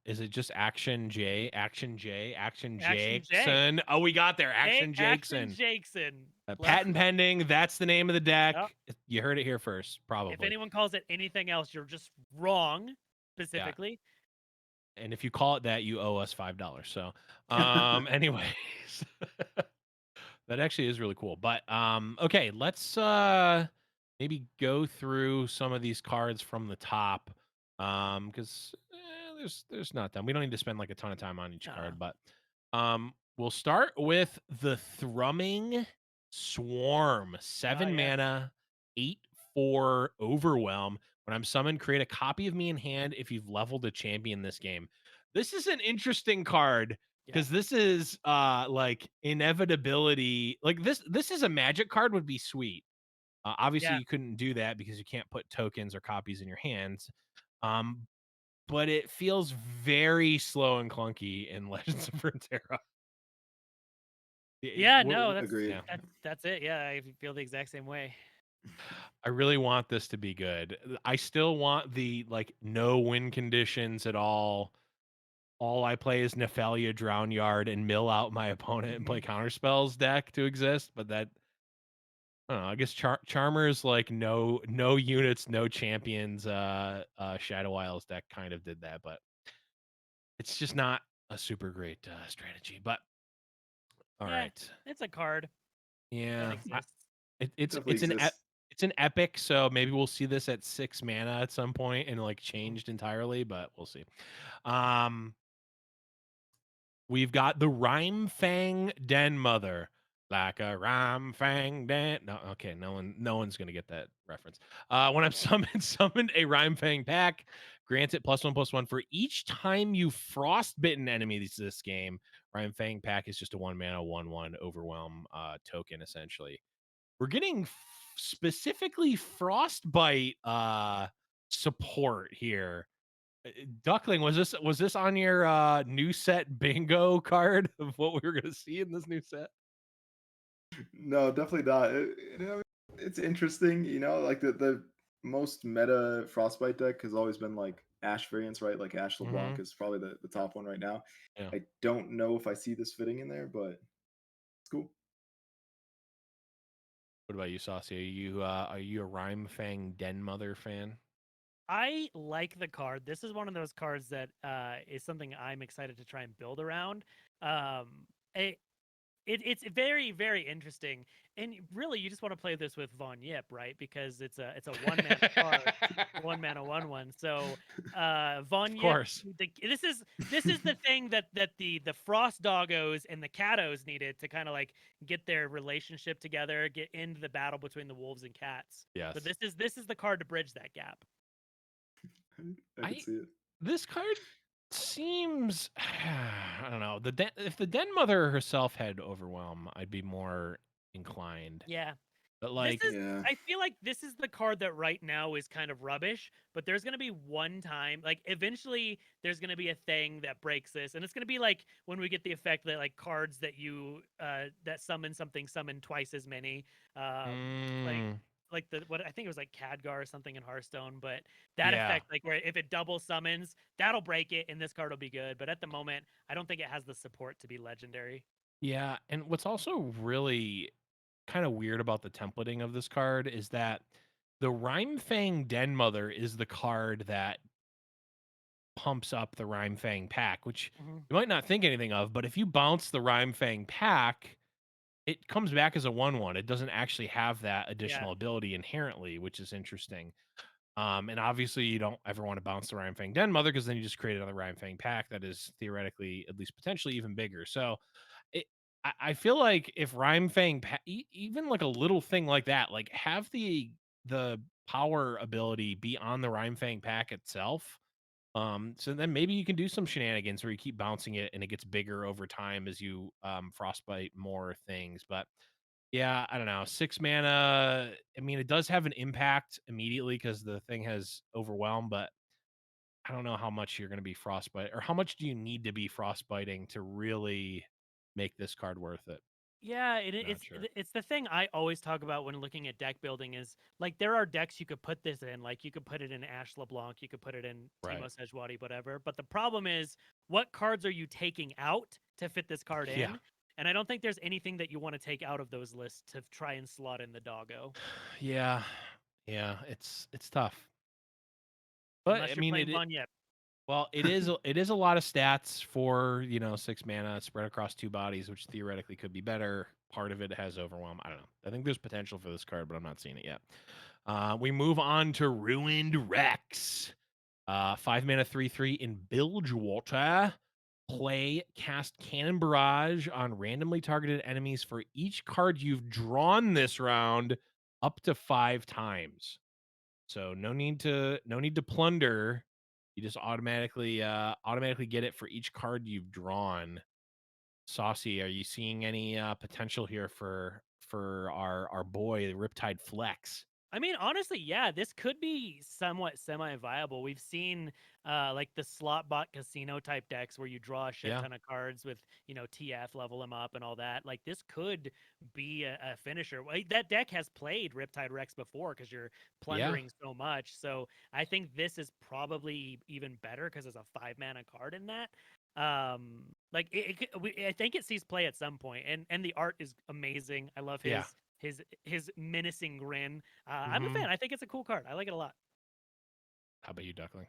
Speaker 2: is it just Action J? Action J? Action
Speaker 1: Action J.
Speaker 2: Jackson? Oh, we got there. Action
Speaker 1: Action
Speaker 2: Jackson.
Speaker 1: Jackson.
Speaker 2: Patent pending. That's the name of the deck.
Speaker 1: Yep.
Speaker 2: You heard it here first, probably.
Speaker 1: If anyone calls it anything else, you're just wrong. Specifically.
Speaker 2: And if you call it that, you owe us $5. So, anyways, that actually is really cool. But okay, let's maybe go through some of these cards from the top, because there's not them. We don't need to spend like a ton of time on each card, but we'll start with the Thrumming Swarm, 7 mana, 8/4 Overwhelm. When I'm summoned, create a copy of me in hand if you've leveled a champion this game. This is an interesting card because this is like inevitability. Like this is a magic card would be sweet. Obviously, you couldn't do that because you can't put tokens or copies in your hands. But it feels very slow and clunky in Legends of Runeterra.
Speaker 1: Yeah, no, that's
Speaker 3: Agreed.
Speaker 1: that's it. Yeah, I feel the exact same way.
Speaker 2: I really want this to be good. I still want the like no win conditions at all. All I play is Nephalia Drown Yard and mill out my opponent and play counterspells deck to exist, but that I don't know. I guess Charmer's like no units, no champions. Shadow Isles deck kind of did that, but it's just not a super great strategy. But all right,
Speaker 1: it's a card.
Speaker 2: Yeah,
Speaker 1: that exists.
Speaker 2: It's an epic, so maybe we'll see this at 6 mana at some point and like changed entirely, but we'll see. We've got the Rhyme Fang Den Mother. Like a Rhyme Fang Den. No, okay, no one's gonna get that reference. When I'm summoned a Rhyme Fang pack, grant it +1/+1 for each time you frostbitten enemies this game. Rhyme Fang pack is just a 1 mana 1/1 overwhelm token, essentially. We're getting specifically frostbite support here. Duckling, was this on your new set bingo card of what we were going to see in this new set?
Speaker 3: No, definitely not. It's interesting, like the most meta Frostbite deck has always been like Ash variants, right? Like Ash LeBlanc is probably the top one right now.
Speaker 2: Yeah.
Speaker 3: I don't know if I see this fitting in there, but it's cool.
Speaker 2: What about you, Saucy? Are you a Rhyme Fang Den Mother fan?
Speaker 1: I like the card. This is one of those cards that is something I'm excited to try and build around. It's very, very interesting. And really, you just want to play this with Von Yip, right? Because it's a 1 mana card, 1 mana 1/1. So Von Yip,
Speaker 2: course.
Speaker 1: This is the thing that the Frost Doggos and the Catos needed to kind of like get their relationship together, get into the battle between the wolves and cats.
Speaker 2: Yes.
Speaker 1: So this is the card to bridge that gap.
Speaker 3: I can see it.
Speaker 2: This card seems I don't know. If the Den Mother herself had Overwhelm, I'd be more inclined.
Speaker 1: Yeah.
Speaker 2: But like
Speaker 1: I feel like this is the card that right now is kind of rubbish, but there's going to be one time, like eventually there's going to be a thing that breaks this, and it's going to be like when we get the effect that like cards that you that summon something summon twice as many like what I think it was like Khadgar or something in Hearthstone, but that effect, like where if it double summons, that'll break it, and this card will be good. But at the moment, I don't think it has the support to be legendary.
Speaker 2: Yeah, and what's also really kind of weird about the templating of this card is that the Rhyme Fang Den Mother is the card that pumps up the Rhyme Fang pack, which you might not think anything of, but if you bounce the Rhyme Fang pack, it comes back as a 1/1. It doesn't actually have that additional ability inherently, which is interesting. And obviously you don't ever want to bounce the Rhyme Fang Den Mother because then you just create another Rhyme Fang pack that is theoretically, at least potentially, even bigger. So I feel like if Rhyme Fang, even like a little thing like that, like have the power ability be on the Rhyme Fang pack itself. So then maybe you can do some shenanigans where you keep bouncing it and it gets bigger over time as you frostbite more things. But yeah, I don't know. 6 mana. I mean, it does have an impact immediately because the thing has Overwhelm, but I don't know how much you're going to be frostbite, or how much do you need to be frostbiting to really make this card worth it.
Speaker 1: Yeah, it's the thing I always talk about when looking at deck building is like there are decks you could put this in, like you could put it in Ash LeBlanc, you could put it in Timo Sejuani, whatever. But the problem is, what cards are you taking out to fit this card in?
Speaker 2: Yeah.
Speaker 1: And I don't think there's anything that you want to take out of those lists to try and slot in the doggo.
Speaker 2: Yeah. Yeah, it's tough. But
Speaker 1: Unless
Speaker 2: I
Speaker 1: you're
Speaker 2: mean,
Speaker 1: playing Von Yip.
Speaker 2: well, it is a lot of stats for 6 mana spread across 2 bodies, which theoretically could be better. Part of it has overwhelm. I don't know. I think there's potential for this card, but I'm not seeing it yet. We move on to Ruined Rex. 5 mana 3/3 in Bilgewater. Play cast Cannon Barrage on randomly targeted enemies for each card you've drawn this round up to 5 times. So no need to plunder. You just automatically get it for each card you've drawn. Saucy, are you seeing any potential here for our boy the Riptide Flex?
Speaker 1: I mean, honestly, yeah, this could be somewhat semi-viable. We've seen like the slot bot casino type decks where you draw a shit
Speaker 2: Yeah.
Speaker 1: ton of cards with, TF, level them up and all that. Like this could be a finisher. That deck has played Riptide Rex before because you're
Speaker 2: Yeah.
Speaker 1: plundering so much. So I think this is probably even better because there's a 5-mana card in that. Like I think it sees play at some point, and the art is amazing. I love
Speaker 2: Yeah.
Speaker 1: his menacing grin. I'm a
Speaker 2: Mhm.
Speaker 1: fan. I think it's a cool card. I like it a lot.
Speaker 2: How about you, Duckling?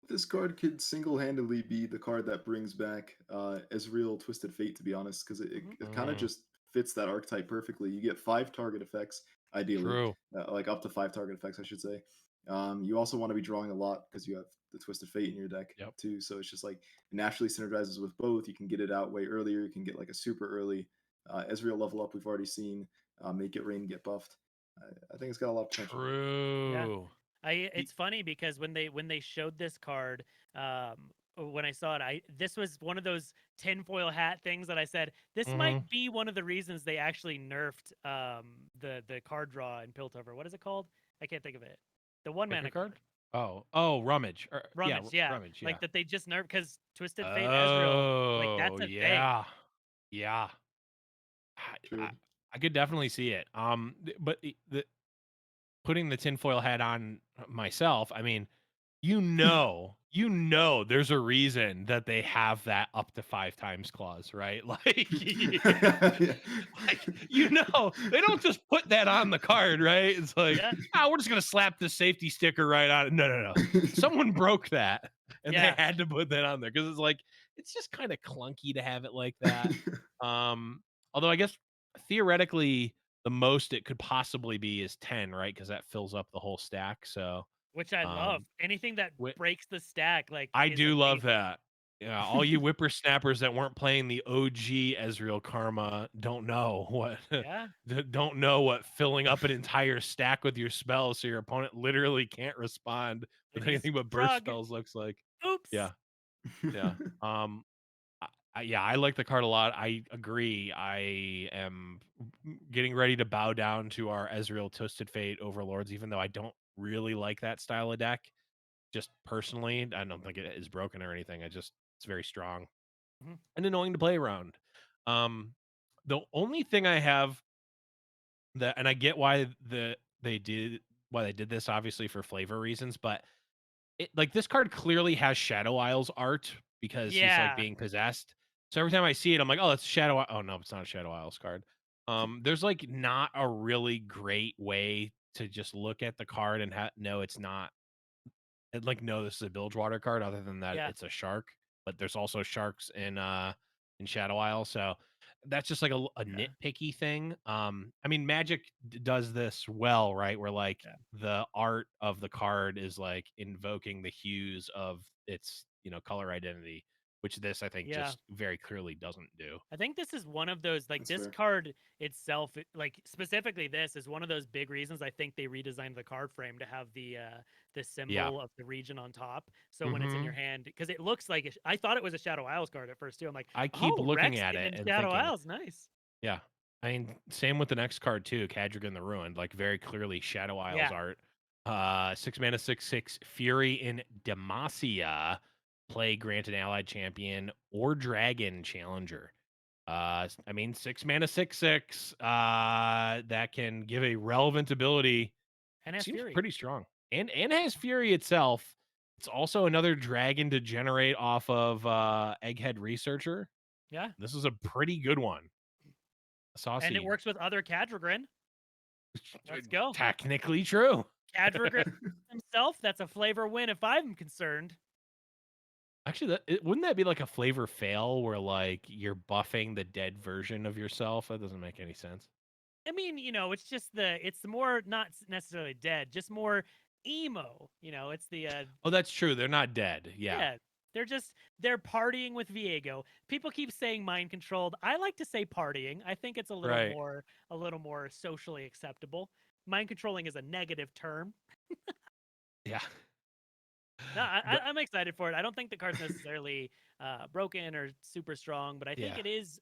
Speaker 3: This card could single-handedly be the card that brings back Ezreal Twisted Fate, to be honest, because it kind of
Speaker 2: Mm.
Speaker 3: just fits that archetype perfectly. You get 5 target effects, ideally,
Speaker 2: True.
Speaker 3: like up to 5 target effects, I should say. You also want to be drawing a lot because you have the Twisted Fate in your deck
Speaker 2: Yep.
Speaker 3: too. So it's just like it naturally synergizes with both. You can get it out way earlier. You can get like a super early Ezreal level up. We've already seen Make It Rain get buffed. I think it's got a lot of potential.
Speaker 1: Yeah.
Speaker 2: True.
Speaker 1: It's funny because when they showed this card, when I saw it, this was one of those tinfoil hat things that I said this
Speaker 2: Mhm.
Speaker 1: might be one of the reasons they actually nerfed the card draw in Piltover. What is it called? I can't think of it. The 1-mana
Speaker 2: Pick a card?
Speaker 1: card.
Speaker 2: Oh, Rummage.
Speaker 1: Rummage, yeah.
Speaker 2: Rummage, yeah.
Speaker 1: Like that they just nerfed because Twisted Fate Ezreal, like
Speaker 2: Oh,
Speaker 1: that's a thing.
Speaker 2: yeah. Yeah.
Speaker 3: True.
Speaker 2: I could definitely see it. But putting the tinfoil hat on myself, I mean, there's a reason that they have that up to 5 times clause, right? Like,
Speaker 3: Yeah.
Speaker 2: they don't just put that on the card, right? It's like,
Speaker 1: Yeah.
Speaker 2: we're just gonna slap the safety sticker right on it. No. Someone broke that, and
Speaker 1: Yeah.
Speaker 2: they had to put that on there because it's like it's just kind of clunky to have it like that. Although I guess theoretically the most it could possibly be is 10, right? Because that fills up the whole stack. So
Speaker 1: Which I love. Anything that
Speaker 2: wi-
Speaker 1: breaks the stack, like,
Speaker 2: I
Speaker 1: is
Speaker 2: do love
Speaker 1: amazing.
Speaker 2: that. Yeah, all you whippersnappers that weren't playing the OG Ezreal Karma don't know what
Speaker 1: Yeah.
Speaker 2: don't know what filling up an entire stack with your spells so your opponent literally can't respond with
Speaker 1: And he's
Speaker 2: anything but burst
Speaker 1: frog.
Speaker 2: spells looks like.
Speaker 1: Oops.
Speaker 2: Yeah. Yeah. I like the card a lot. I agree. I am getting ready to bow down to our Ezreal Twisted Fate Overlords, even though I don't really like that style of deck. Just personally, I don't think it is broken or anything. It's very strong
Speaker 1: Mhm.
Speaker 2: and annoying to play around. The only thing I have that, and I get they did this, obviously for flavor reasons, but like this card clearly has Shadow Isles art because he's like
Speaker 1: Yeah.
Speaker 2: being possessed. So every time I see it, I'm like, oh, it's Shadow. Oh no, it's not a Shadow Isles card. There's like not a really great way to just look at the card and know it's not. And like, no, this is a Bilgewater card. Other than that,
Speaker 1: Yeah.
Speaker 2: it's a shark. But there's also sharks in Shadow Isle, so that's just like a
Speaker 1: Yeah.
Speaker 2: nitpicky thing. I mean, Magic does this well, right? Where like
Speaker 1: Yeah.
Speaker 2: the art of the card is like invoking the hues of its color identity, which this I think
Speaker 1: Yeah.
Speaker 2: just very clearly doesn't do.
Speaker 1: I think this is one of those, like,
Speaker 3: That's
Speaker 1: this
Speaker 3: fair.
Speaker 1: card itself, like specifically this is one of those big reasons I think they redesigned the card frame to have the symbol of the region on top. So when it's in your
Speaker 2: Mhm.
Speaker 1: hand, because it looks like I thought it was a Shadow Isles card at first too. I'm like,
Speaker 2: I keep
Speaker 1: oh,
Speaker 2: looking
Speaker 1: Rex
Speaker 2: at
Speaker 1: getting
Speaker 2: it
Speaker 1: in
Speaker 2: and
Speaker 1: Shadow
Speaker 2: thinking,
Speaker 1: Isles, nice.
Speaker 2: yeah. I mean, same with the next card too, Kadrigan the Ruined, like very clearly Shadow Isles
Speaker 1: Yeah.
Speaker 2: art. 6 mana 6/6 Fury in Demacia. Play grant an allied champion or dragon challenger. I mean 6 mana 6/6 that can give a relevant ability.
Speaker 1: And has
Speaker 2: Seems
Speaker 1: Fury.
Speaker 2: pretty strong. And has Fury itself. It's also another dragon to generate off of Egghead Researcher.
Speaker 1: Yeah.
Speaker 2: This is a pretty good one. Saucy.
Speaker 1: And it works with other Kadrigrin. Let's go.
Speaker 2: Technically true.
Speaker 1: Cadrigan himself, that's a flavor win if I'm concerned.
Speaker 2: Actually, wouldn't that be like a flavor fail where like you're buffing the dead version of yourself? That doesn't make any sense.
Speaker 1: I mean, it's just it's more not necessarily dead, just more emo. It's the
Speaker 2: Oh, that's true. They're not dead. Yeah.
Speaker 1: yeah, they're partying with Viego. People keep saying mind controlled. I like to say partying. I think it's a little more socially acceptable. Mind controlling is a negative term.
Speaker 2: Yeah.
Speaker 1: No,
Speaker 2: But-
Speaker 1: I'm excited for it. I don't think the card's necessarily broken or super strong, but I think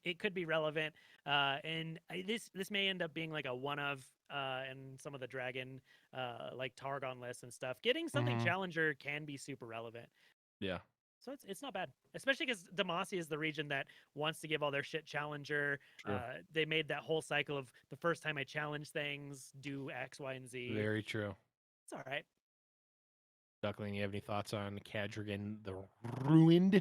Speaker 1: it could be relevant. This may end up being like a one of in some of the dragon like Targon lists and stuff. Getting something challenger can be super relevant.
Speaker 2: Yeah.
Speaker 1: So it's not bad, especially because Demacia is the region that wants to give all their shit challenger.
Speaker 2: True.
Speaker 1: They made that whole cycle of the first time I challenge things, do X, Y, and Z.
Speaker 2: Very true.
Speaker 1: It's all right.
Speaker 2: Duckling, you have any thoughts on Cadrigan the Ruined?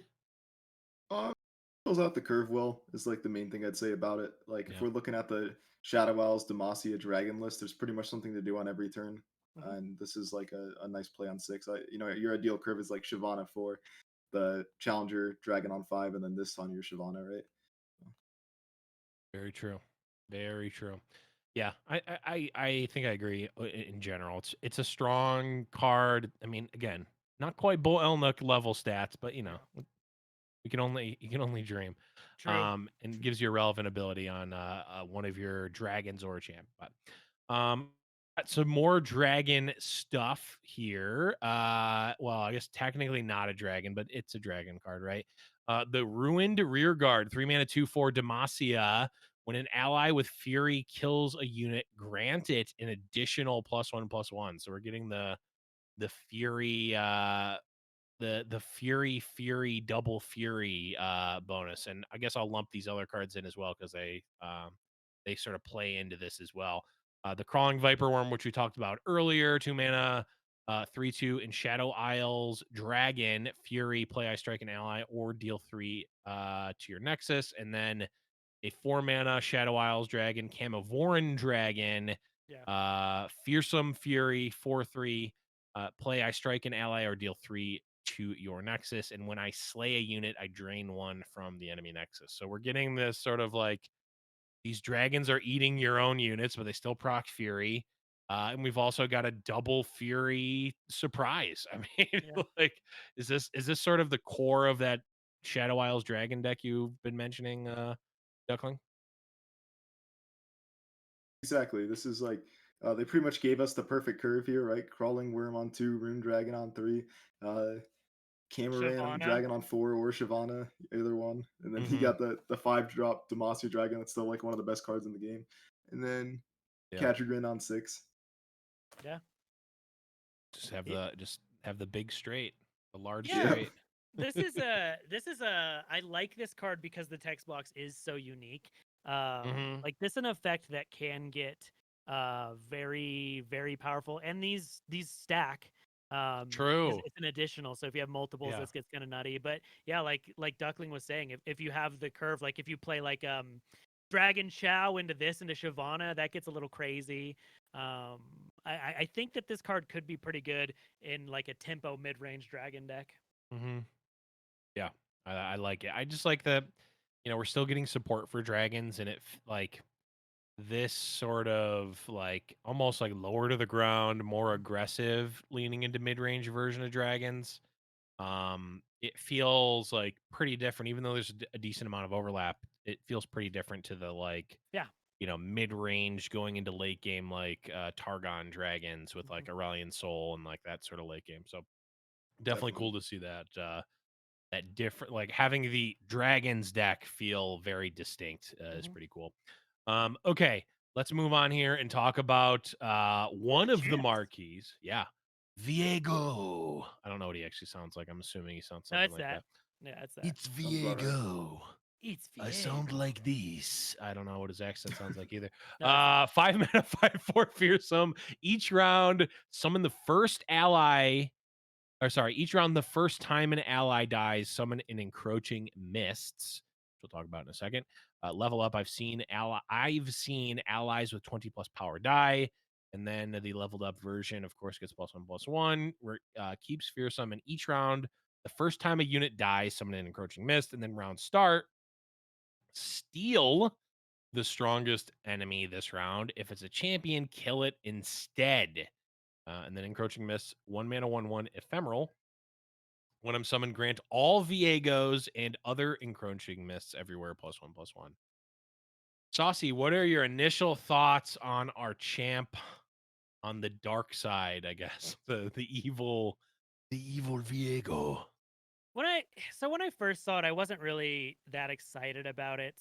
Speaker 3: Fills out the curve well is like the main thing I'd say about it. Like if we're looking at the Shadow Owls, Demacia, Dragon list, there's pretty much something to do on every turn. And this is like a nice play on 6. Your ideal curve is like Shyvana 4, the Challenger, Dragon on 5, and then this on your Shyvana, right?
Speaker 2: Very true. Very true. Yeah, I think I agree in general. It's a strong card. I mean, again, not quite Bull Elnuck level stats, but you can only dream.
Speaker 1: True.
Speaker 2: And gives you a relevant ability on one of your dragons or a champ. But got some more dragon stuff here. Well, I guess technically not a dragon, but it's a dragon card, right? The Ruined Rearguard, 3-mana 2/4 Demacia. When an ally with Fury kills a unit, grant it an additional +1/+1. So we're getting the Fury the Fury double Fury bonus. And I guess I'll lump these other cards in as well because they sort of play into this as well. The Crawling Viper Worm, which we talked about earlier, 2-mana, 3/2 in Shadow Isles Dragon Fury, play I strike an ally or deal 3 to your Nexus. And then a 4-mana Shadow Isles Dragon, Camavoran Dragon, Fearsome Fury, 4/3. Play I strike an ally or deal 3 to your Nexus. And when I slay a unit, I drain 1 from the enemy Nexus. So we're getting this sort of like these dragons are eating your own units, but they still proc Fury. And we've also got a double Fury surprise. I mean, like, is this sort of the core of that Shadow Isles Dragon deck you've been mentioning, Duckling?
Speaker 3: Exactly. This is like they pretty much gave us the perfect curve here, right? Crawling Worm on 2, Rune Dragon on 3, Cameron
Speaker 1: Shyvana.
Speaker 3: Dragon on 4, or Shyvana, either one. And then he got the 5-drop Demacia Dragon. That's still like one of the best cards in the game. And then Cadrigan on 6.
Speaker 1: Yeah.
Speaker 2: Just have the big straight, the large
Speaker 1: Yeah.
Speaker 2: straight.
Speaker 1: This is a I like this card because the text box is so unique. Like this an effect that can get very, very powerful, and these stack.
Speaker 2: True.
Speaker 1: It's an additional, so if you have multiples,
Speaker 2: Yeah.
Speaker 1: this gets kind of nutty. But yeah, like Duckling was saying, if you have the curve, like if you play like Dragon Chow into Shyvana, that gets a little crazy. I think that this card could be pretty good in like a tempo mid-range dragon deck.
Speaker 2: Yeah, I like it. I just like that, we're still getting support for dragons, and like this sort of like almost like lower to the ground, more aggressive, leaning into mid-range version of dragons. It feels like pretty different, even though there's a decent amount of overlap. It feels pretty different to the like mid-range going into late game like Targon dragons with like Aurelion Soul and like that sort of late game. So definitely cool to see that that different, like having the dragons deck feel very distinct is pretty cool. Okay, let's move on here and talk about one of the marquees. Yeah, Viego. I don't know what he actually sounds like. I'm assuming he sounds something like that.
Speaker 1: Yeah, it's that.
Speaker 2: It's Viego.
Speaker 1: It's Viego.
Speaker 2: I sound like this. I don't know what his accent sounds like either. 5-mana, 5/4 fearsome. Each round, summon the first ally. Or sorry, each round, the first time an ally dies, summon an encroaching mists, which we'll talk about in a second. Level up, I've seen allies with 20 plus power die. And then the leveled up version, of course, gets +1/+1. Keeps fearsome in each round. The first time a unit dies, summon an encroaching mist, and then round start, steal the strongest enemy this round. If it's a champion, kill it instead. And then encroaching mist, 1 mana, 1/1 ephemeral. When I'm summoned, grant all VIEGO'S and other encroaching mists everywhere +1/+1. Saucy, what are your initial thoughts on our champ on the dark side, I guess? The evil Viego.
Speaker 1: When I first saw it, I wasn't really that excited about it.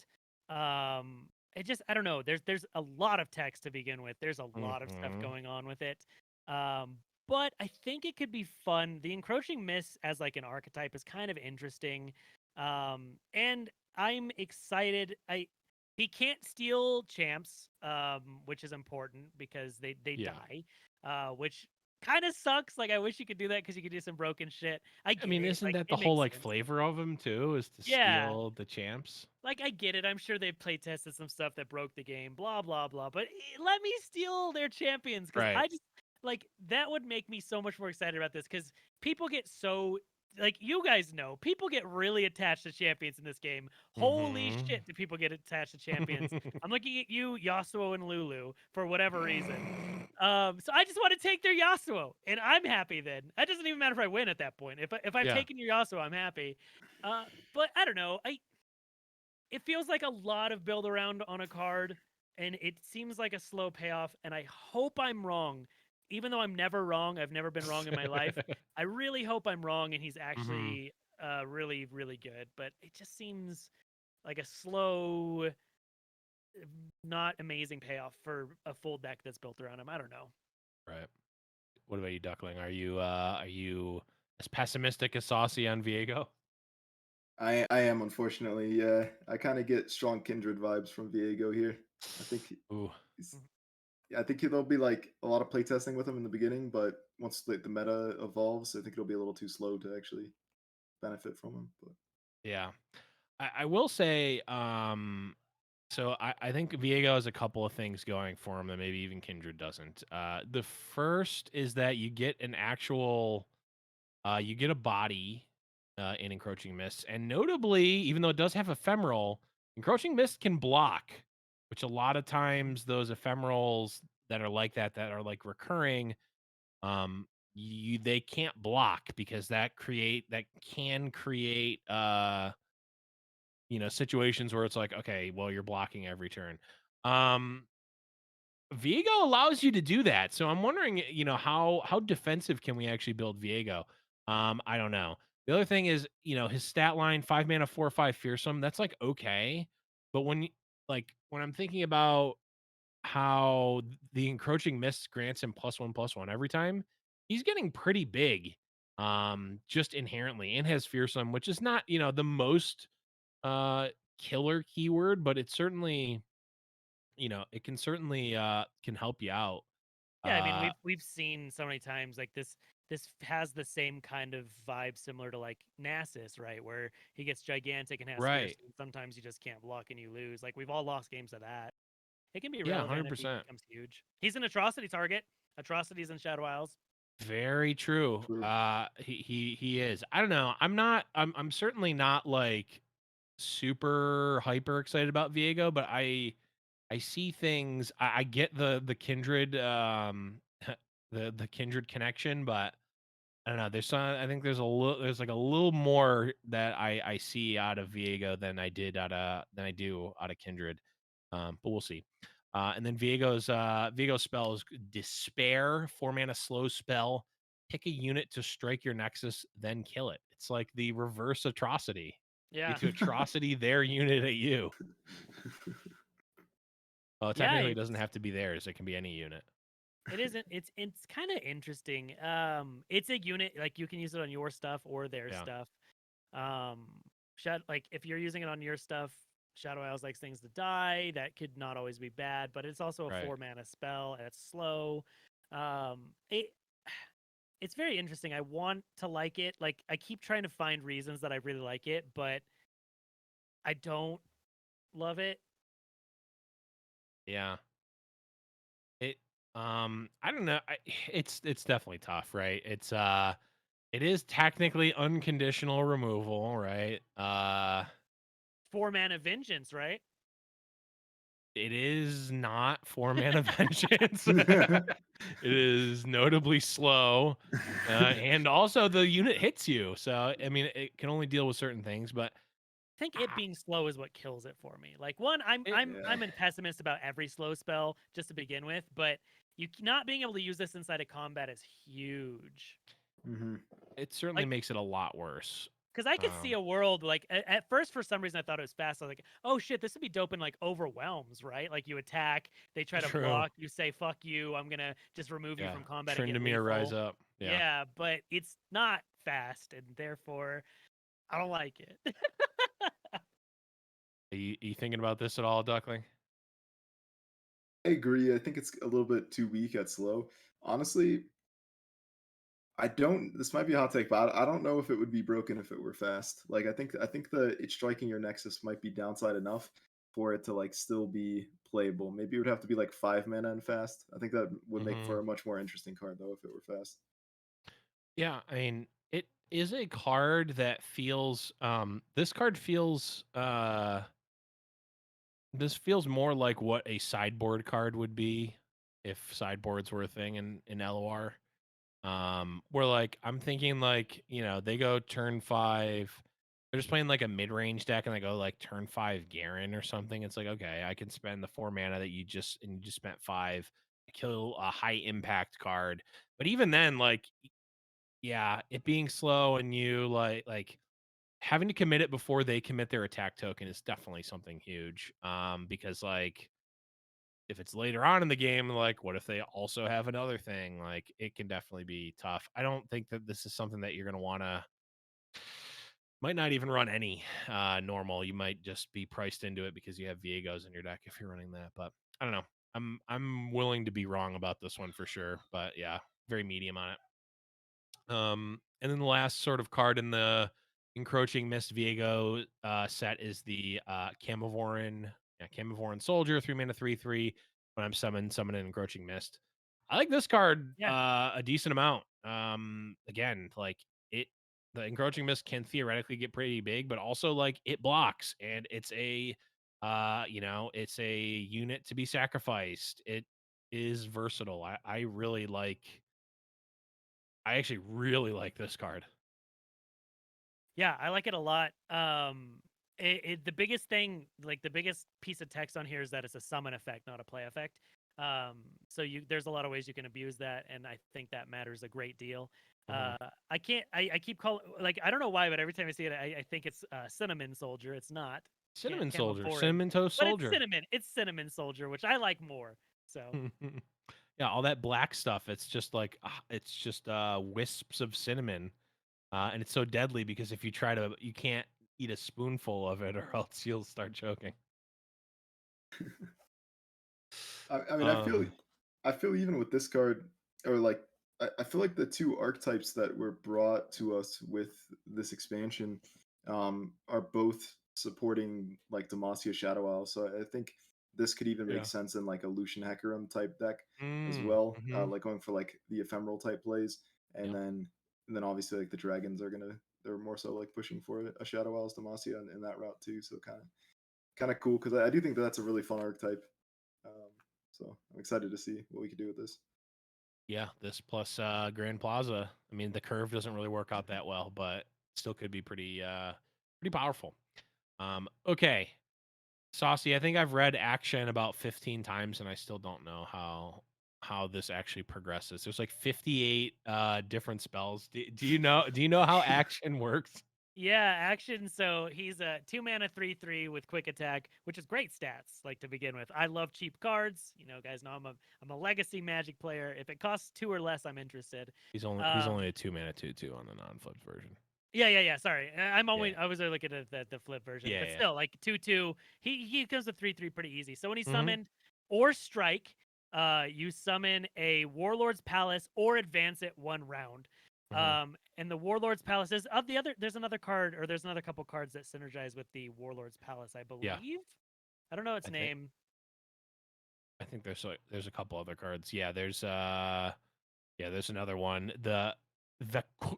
Speaker 1: It just, I don't know. There's a lot of text to begin with. There's a lot of stuff going on with it. But I think it could be fun. The encroaching mist as like an archetype is kind of interesting. And I'm excited. He can't steal champs, which is important because they
Speaker 2: Yeah.
Speaker 1: die. Which kind of sucks. Like I wish you could do that because you could do some broken shit. I mean,
Speaker 2: Isn't that the
Speaker 1: it
Speaker 2: whole
Speaker 1: makes
Speaker 2: like
Speaker 1: sense.
Speaker 2: flavor of him too? Is to
Speaker 1: Yeah.
Speaker 2: steal the champs?
Speaker 1: Like I get it. I'm sure they've play tested some stuff that broke the game. Blah blah blah. But let me steal their champions because
Speaker 2: Right.
Speaker 1: I just like that would make me so much more excited about this because people get so like you guys know people get really attached to champions in this game. Holy
Speaker 2: Mhm.
Speaker 1: shit, do people get attached to champions? I'm looking at you, Yasuo and Lulu, for whatever reason. So I just want to take their Yasuo, and I'm happy. Then it doesn't even matter if I win at that point. If I've
Speaker 2: Yeah.
Speaker 1: taken your Yasuo, I'm happy. But I don't know. It feels like a lot of build around on a card, and it seems like a slow payoff. And I hope I'm wrong, even though I'm never wrong. I've never been wrong in my life. I really hope I'm wrong, and he's actually really, really good. But it just seems like a slow, not amazing payoff for a full deck that's built around him. I don't know.
Speaker 2: Right. What about you, Duckling? Are you as pessimistic as Saucy on Viego?
Speaker 3: I am, unfortunately. Yeah, I kind of get strong kindred vibes from Viego here. I think
Speaker 2: Ooh.
Speaker 3: I think there'll be like a lot of playtesting with him in the beginning, but once the meta evolves, I think it'll be a little too slow to actually benefit from him. But
Speaker 2: Yeah. I will say, so I think Viego has a couple of things going for him that maybe even Kindred doesn't. The first is that you get an actual, you get a body in Encroaching Mist, and notably, even though it does have ephemeral, Encroaching Mist can block, which a lot of times those ephemerals that are like that are like recurring, they can't block because that can create situations where it's like, okay, well, you're blocking every turn. Viego allows you to do that. So I'm wondering, how defensive can we actually build Viego? I don't know. The other thing is, his stat line, 5 mana, 4/5 fearsome, that's like okay. But when I'm thinking about how the encroaching mist grants him +1/+1 every time, he's getting pretty big. Just inherently, and has fearsome, which is not, the most killer keyword, but it's certainly, it can certainly can help you out.
Speaker 1: Yeah, I mean
Speaker 2: Uh
Speaker 1: we've seen so many times like this has the same kind of vibe similar to like Nasus, right? Where he gets gigantic and has fierce,
Speaker 2: right.
Speaker 1: and sometimes you just can't block and you lose. Like we've all lost games of that. It can be
Speaker 2: Yeah,
Speaker 1: relevant if he
Speaker 2: 100%.
Speaker 1: becomes huge. He's an atrocity target. Atrocities in Shadow Isles.
Speaker 2: Very true.
Speaker 3: True.
Speaker 2: He is. I don't know. I'm certainly not like super hyper excited about Viego, but I see things. I get the kindred the kindred connection, but I don't know. I think there's like a little more that I see out of Viego than I do out of Kindred. But we'll see. And then Viego's spell is Despair, 4 mana slow spell. Pick a unit to strike your nexus, then kill it. It's like the reverse atrocity. You
Speaker 1: Yeah.
Speaker 2: get to atrocity their unit at you. Well,
Speaker 1: Yeah,
Speaker 2: technically, it doesn't have to be theirs. It can be any unit.
Speaker 1: it isn't. It's kind of interesting. It's a unit like you can use it on your stuff or their
Speaker 2: Yeah.
Speaker 1: stuff. Like if you're using it on your stuff, Shadow Isles likes things to die. That could not always be bad, but it's also a
Speaker 2: Right.
Speaker 1: 4 mana spell and it's slow. It's very interesting. I want to like it. Like I keep trying to find reasons that I really like it, but I don't love it.
Speaker 2: Yeah. It I don't know. It's definitely tough, right? It is technically unconditional removal, right?
Speaker 1: 4-mana vengeance, right?
Speaker 2: It is not 4-mana vengeance. It is notably slow. And also the unit hits you. So I mean it can only deal with certain things, but
Speaker 1: I think it being slow is what kills it for me. Like one, I'm
Speaker 2: It-
Speaker 1: I'm
Speaker 3: Yeah.
Speaker 1: I'm a pessimist about every slow spell just to begin with, but you not being able to use this inside of combat is huge.
Speaker 3: hmm
Speaker 2: it certainly
Speaker 1: Like,
Speaker 2: makes it a lot worse.
Speaker 1: because I could see a world like at first for some reason I thought it was fast. I was like, oh shit, this would be dope in like overwhelms, right? Like you attack, they try to
Speaker 2: True.
Speaker 1: block, you say fuck you, I'm gonna just remove you
Speaker 2: Yeah.
Speaker 1: from combat and get
Speaker 2: Tryndamere rise
Speaker 1: lethal.
Speaker 2: up. Yeah.
Speaker 1: Yeah, but it's not fast, and therefore I don't like it.
Speaker 2: Are you thinking about this at all, Duckling?
Speaker 3: I agree. I think it's a little bit too weak at slow. Honestly, I don't. This might be a hot take, but I don't know if it would be broken if it were fast. Like I think the it striking your nexus might be downside enough for it to like still be playable. Maybe it would have to be like 5 mana and fast. I think that would make for a much more interesting card though if it were fast.
Speaker 2: Yeah, I mean, it is a card that feels this card feels this feels more like what a sideboard card would be if sideboards were a thing in LOR. Where like I'm thinking like, they go turn 5. They're just playing like a mid-range deck and they go like turn 5 Garen or something. It's like, okay, I can spend the 4 mana that you just spent 5, kill a high impact card. But even then, like, yeah, it being slow and you like having to commit it before they commit their attack token is definitely something huge. Because like if it's later on in the game, like what if they also have another thing? Like it can definitely be tough. I don't think that this is something that you're gonna wanna might not even run any normal. You might just be priced into it because you have VIEGO'S in your deck if you're running that. But I don't know. I'm willing to be wrong about this one for sure. But yeah, very medium on it. And then the last sort of card in the Encroaching Mist Viego set is the Camivoran Soldier, 3 mana, 3/3. When I'm summon an Encroaching Mist. I like this card
Speaker 1: Yeah.
Speaker 2: a decent amount. Again, like the Encroaching Mist can theoretically get pretty big, but also like it blocks and it's it's a unit to be sacrificed. It is versatile. I actually really like this card.
Speaker 1: Yeah, I like it a lot. The biggest thing, like the biggest piece of text on here is that it's a summon effect, not a play effect. So there's a lot of ways you can abuse that, and I think that matters a great deal. I keep calling, like, I don't know why, but every time I see it, I think it's Cinnamon Soldier. It's not.
Speaker 2: Cinnamon
Speaker 1: Can't
Speaker 2: Soldier,
Speaker 1: afford it.
Speaker 2: Cinnamon Toast
Speaker 1: But
Speaker 2: Soldier.
Speaker 1: it's Cinnamon Soldier, which I like more. So
Speaker 2: Yeah, all that black stuff. It's just like wisps of cinnamon, and it's so deadly because if you you can't eat a spoonful of it or else you'll start choking.
Speaker 3: I mean,
Speaker 2: Um,
Speaker 3: I feel even with this card, or like, I feel like the two archetypes that were brought to us with this expansion, are both supporting like Demacia Shadow Isle. So I think this could even make
Speaker 2: Yeah.
Speaker 3: sense in like a Lucian Hecarim type deck as
Speaker 2: mm,
Speaker 3: well.
Speaker 2: mhm.
Speaker 3: Like going for like the ephemeral type plays, and
Speaker 2: Yep.
Speaker 3: then obviously like the dragons they're more so like pushing for a Shadow Isle's Demacia in that route too. So kind of cool because I do think that's a really fun archetype. Um, so I'm excited to see what we can do with this.
Speaker 2: Yeah, this plus Grand Plaza. I mean, the curve doesn't really work out that well, but still could be pretty powerful. Okay. Saucy, I think I've read Action about 15 times and I still don't know how this actually progresses. There's like 58 different spells. Do you know how Action works?
Speaker 1: yeah, action. So he's a 2-mana 3/3 with quick attack, which is great stats. Like to begin with, I love cheap cards. You know, guys know I'm a legacy Magic player. If it costs 2 or less, I'm interested.
Speaker 2: He's only a 2-mana 2/2 on the non-flipped version.
Speaker 1: Yeah. Sorry,
Speaker 2: Yeah.
Speaker 1: I was looking at the flip version, but
Speaker 2: Yeah.
Speaker 1: still, like 2/2. He comes with 3/3 pretty easy. So when he's
Speaker 2: Mhm.
Speaker 1: summoned or strike, you summon a Warlord's Palace or advance it 1 round. And the Warlord's Palace is of the other. There's another card, or there's another couple cards that synergize with the Warlord's Palace, I believe. I don't know its
Speaker 2: I think-
Speaker 1: name.
Speaker 2: I think there's a couple other cards. Yeah, there's another one. The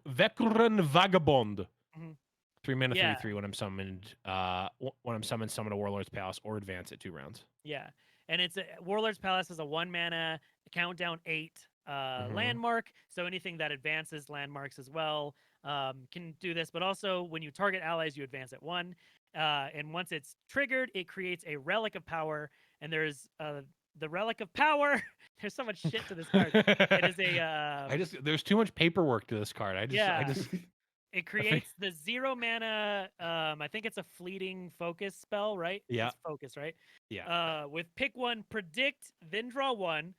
Speaker 2: Veteran Vagabond.
Speaker 1: Mhm.
Speaker 2: 3 mana,
Speaker 1: Yeah.
Speaker 2: 3/3 when I'm summoned. When I'm summoned, summon a Warlord's Palace or advance it 2 rounds.
Speaker 1: Yeah, and it's Warlord's Palace is a 1 mana countdown 8
Speaker 2: Mhm.
Speaker 1: landmark. So anything that advances landmarks as well can do this. But also when you target allies, you advance at 1. And once it's triggered, it creates a Relic of Power. And there's the Relic of Power. There's so much shit to this card. It is a
Speaker 2: there's too much paperwork to this card. I
Speaker 1: Yeah.
Speaker 2: just
Speaker 1: it creates the 0 mana. I think it's a fleeting focus spell, right?
Speaker 2: Yeah.
Speaker 1: It's focus, right?
Speaker 2: Yeah.
Speaker 1: With pick 1, predict, then draw 1,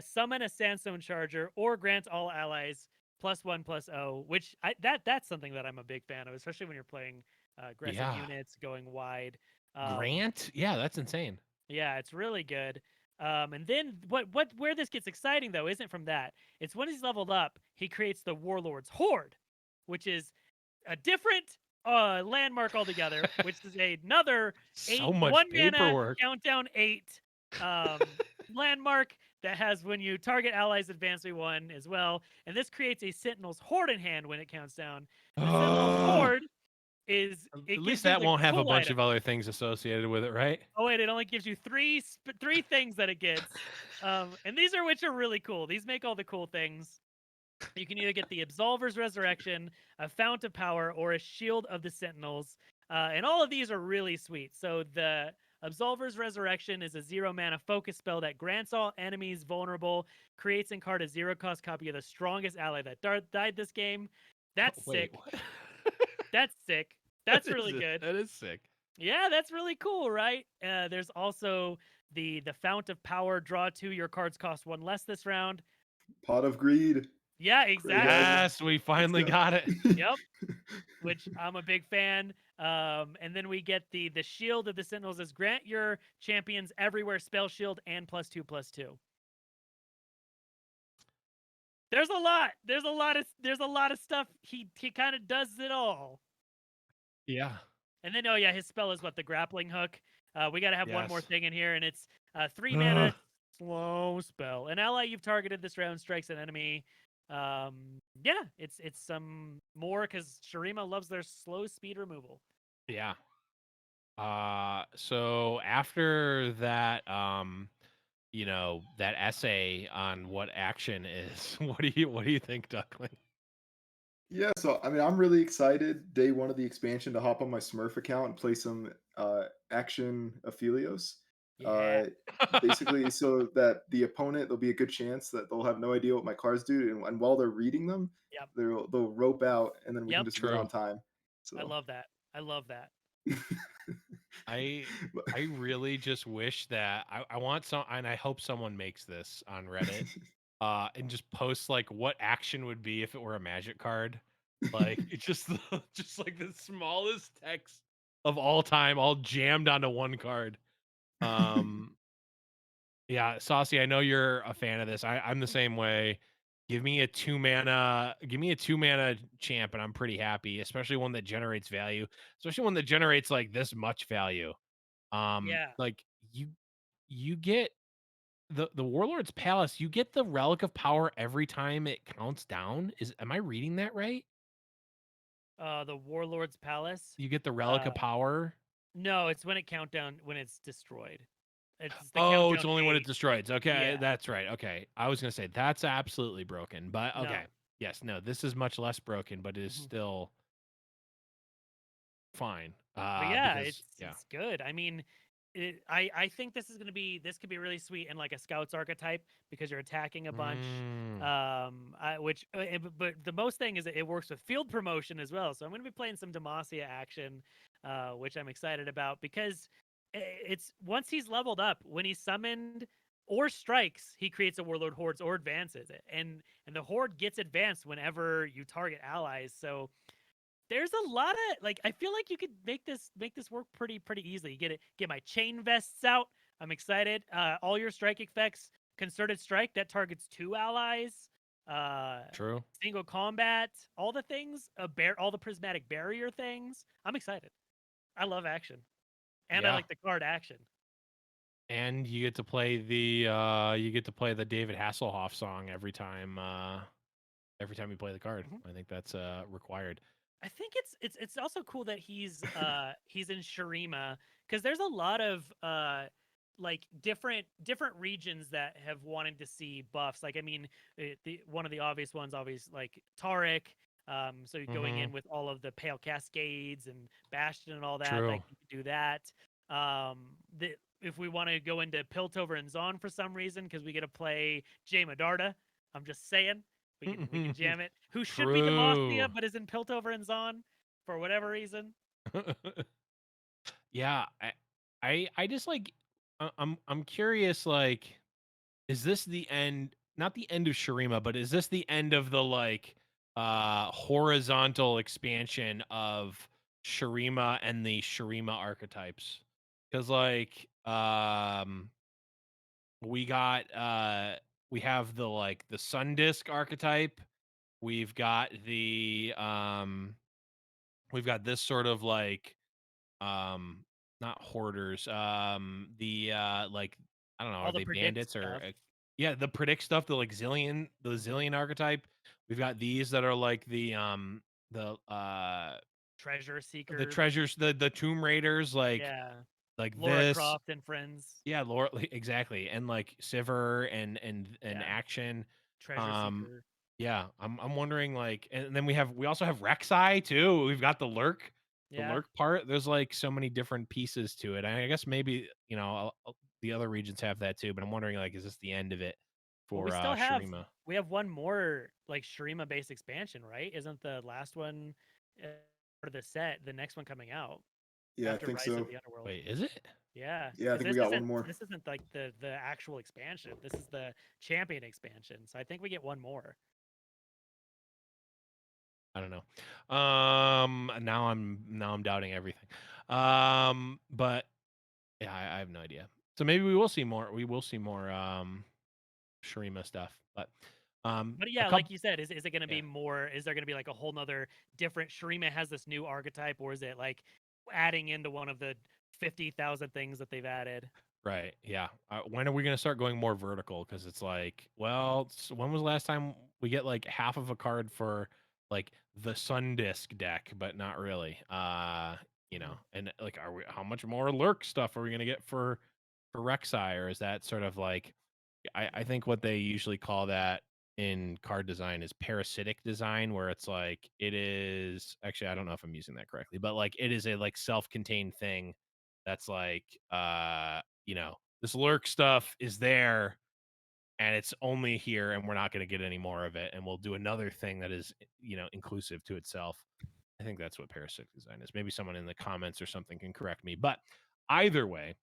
Speaker 1: summon a Sandstone Charger, or grant all allies +1/+0. Which that's something that I'm a big fan of, especially when you're playing aggressive
Speaker 2: Yeah.
Speaker 1: units going wide.
Speaker 2: Grant? Yeah, that's insane.
Speaker 1: Yeah, it's really good. And then where this gets exciting though isn't from that. It's when he's leveled up, he creates the Warlord's Horde, which is a different landmark altogether, which is another
Speaker 2: So much
Speaker 1: 1 mana
Speaker 2: paperwork.
Speaker 1: countdown 8 landmark that has when you target allies advance by 1 as well. And this creates a Sentinel's Horde in hand when it counts down. And the Sentinel's Horde is
Speaker 2: At least that won't have a
Speaker 1: cool
Speaker 2: bunch
Speaker 1: item.
Speaker 2: of other things associated with it, right?
Speaker 1: Oh wait, it only gives you three things that it gets, and these are which are really cool. These make all the cool things. You can either get the Absolver's Resurrection, a Fount of Power, or a Shield of the Sentinels, and all of these are really sweet. So the Absolver's Resurrection is a 0 mana focus spell that grants all enemies vulnerable, creates and card a 0-cost copy of the strongest ally that died this game. That's
Speaker 2: Wait,
Speaker 1: sick.
Speaker 2: what?
Speaker 1: That's sick. That's really good.
Speaker 2: That is sick.
Speaker 1: Yeah, that's really cool, right? There's also the Fount of Power. Draw 2. Your cards cost 1 less this round.
Speaker 3: Pot of Greed.
Speaker 1: Yeah, exactly.
Speaker 2: Yes, we finally got it.
Speaker 1: Yep. Which I'm a big fan. And then we get the Shield of the Sentinels is grant your champions everywhere spell shield and +2/+2. There's a lot. There's a lot of stuff. He kind of does it all.
Speaker 2: Yeah.
Speaker 1: And then, oh yeah, his spell is what, the grappling hook. We got to have one more
Speaker 2: Yes.
Speaker 1: thing in here, and it's 3 mana slow spell. An ally you've targeted this round strikes an enemy. Yeah, it's some more because Shurima loves their slow speed removal.
Speaker 2: Yeah. So after that, that essay on what action is, what do you think, Duckling?
Speaker 3: Yeah, so I mean, I'm really excited. Day 1 of the expansion to hop on my Smurf account and play some action Aphelios.
Speaker 1: Yeah.
Speaker 3: Basically, so that the opponent, there'll be a good chance that they'll have no idea what my cards do, and while they're reading them,
Speaker 1: Yep.
Speaker 3: they'll rope out, and then we
Speaker 1: Yep.
Speaker 3: can just win on time. So
Speaker 1: I love that. I love that.
Speaker 2: I really just wish that I want some, and I hope someone makes this on Reddit, and just posts like what action would be if it were a Magic card, like it's just like the smallest text of all time, all jammed onto one card. Yeah, Saucy, I know you're a fan of this. I'm the same way. Give me a 2 mana champ, and I'm pretty happy, especially one that generates value, especially one that generates like this much value.
Speaker 1: Yeah.
Speaker 2: Like you get the Warlord's Palace, you get the Relic of Power every time it counts down. Am I reading that right?
Speaker 1: The Warlord's Palace.
Speaker 2: You get the Relic of Power?
Speaker 1: No, it's when it's destroyed. It's the
Speaker 2: Oh, it's
Speaker 1: countdown
Speaker 2: only when
Speaker 1: 8.
Speaker 2: it destroys. Okay,
Speaker 1: Yeah.
Speaker 2: that's right. Okay. I was gonna say that's absolutely broken, but
Speaker 1: No.
Speaker 2: okay. Yes, no, this is much less broken, but it is still fine.
Speaker 1: But yeah,
Speaker 2: Because,
Speaker 1: it's good. I mean, I think this could be really sweet in like a Scouts archetype because you're attacking a bunch. But the most thing is that it works with field promotion as well. So I'm going to be playing some Demacia action, which I'm excited about because it's once he's leveled up, when he's summoned or strikes, he creates a Warlord Hordes or advances it, and the Horde gets advanced whenever you target allies. So there's a lot of like I feel like you could make this work pretty easily. Get my chain vests out. I'm excited. All your strike effects, concerted strike that targets 2 allies.
Speaker 2: True.
Speaker 1: Single combat, all the things, all the prismatic barrier things. I'm excited. I love action. And I like the card action.
Speaker 2: And you get to play the David Hasselhoff song every time you play the card. I think that's required.
Speaker 1: I think it's also cool that he's in Shurima, because there's a lot of like different regions that have wanted to see buffs. Like, I mean, one of the obvious ones, like Taric. So you're going in with all of the Pale Cascades and Bastion and all that.
Speaker 2: True.
Speaker 1: Like, you can do that. If we want to go into Piltover and Zon for some reason, because we get to play Jay Medarda, I'm just saying. We can jam it. Who should be Demacia, but is in Piltover and Zon for whatever reason.
Speaker 2: Yeah, I just like I'm curious, like, is this the end, not the end of Shurima, but is this the end of the like horizontal expansion of Shurima and the Shurima archetypes? Because like we have the like the Sun Disk archetype. We've got this sort of like not hoarders, the like, I don't know,
Speaker 1: All
Speaker 2: are
Speaker 1: the
Speaker 2: they
Speaker 1: predict
Speaker 2: bandits or
Speaker 1: stuff.
Speaker 2: yeah, the predict stuff, the like Zillion archetype. We've got these that are like the
Speaker 1: Treasure Seeker.
Speaker 2: the treasures, the Tomb Raiders, like
Speaker 1: Laura
Speaker 2: this.
Speaker 1: Croft and friends.
Speaker 2: Yeah, Laura, exactly. And like Sivir and Action.
Speaker 1: Treasure Seeker.
Speaker 2: Yeah, I'm wondering, like, and then we also have Rek'Sai too. We've got the lurk. The lurk part. There's like so many different pieces to it. I guess maybe, you know, the other regions have that too, but I'm wondering, like, is this the end of it for
Speaker 1: we still have
Speaker 2: Shurima?
Speaker 1: We have one more like Shurima based expansion, right? Isn't the last one for the set, the next one coming out?
Speaker 3: Yeah,
Speaker 1: after
Speaker 3: I think
Speaker 1: Rise
Speaker 3: so.
Speaker 1: of the Underworld.
Speaker 2: Wait, is it?
Speaker 1: Yeah.
Speaker 3: Yeah, I think we got one more.
Speaker 1: This isn't like the actual expansion. This is the champion expansion. So I think we get one more.
Speaker 2: I don't know. Now I'm doubting everything. But yeah, I have no idea. So maybe we will see more. We will see more Shurima stuff. But
Speaker 1: yeah, like you said, is it going to be more? Is there going to be like a whole nother different Shurima has this new archetype, or is it like adding into one of the 50,000 things that they've added?
Speaker 2: Right. Yeah. When are we going to start going more vertical? Because it's like, well, when was the last time we get like half of a card for like the Sun Disk deck, but not really. You know, and like, how much more lurk stuff are we going to get for Rek'Sai? Or is that sort of like, I think what they usually call that in card design is parasitic design, where it's like, it is actually, I don't know if I'm using that correctly, but like it is a like self-contained thing that's like, you know, this lurk stuff is there and it's only here and we're not going to get any more of it. And we'll do another thing that is, you know, inclusive to itself. I think that's what parasitic design is. Maybe someone in the comments or something can correct me, but either way,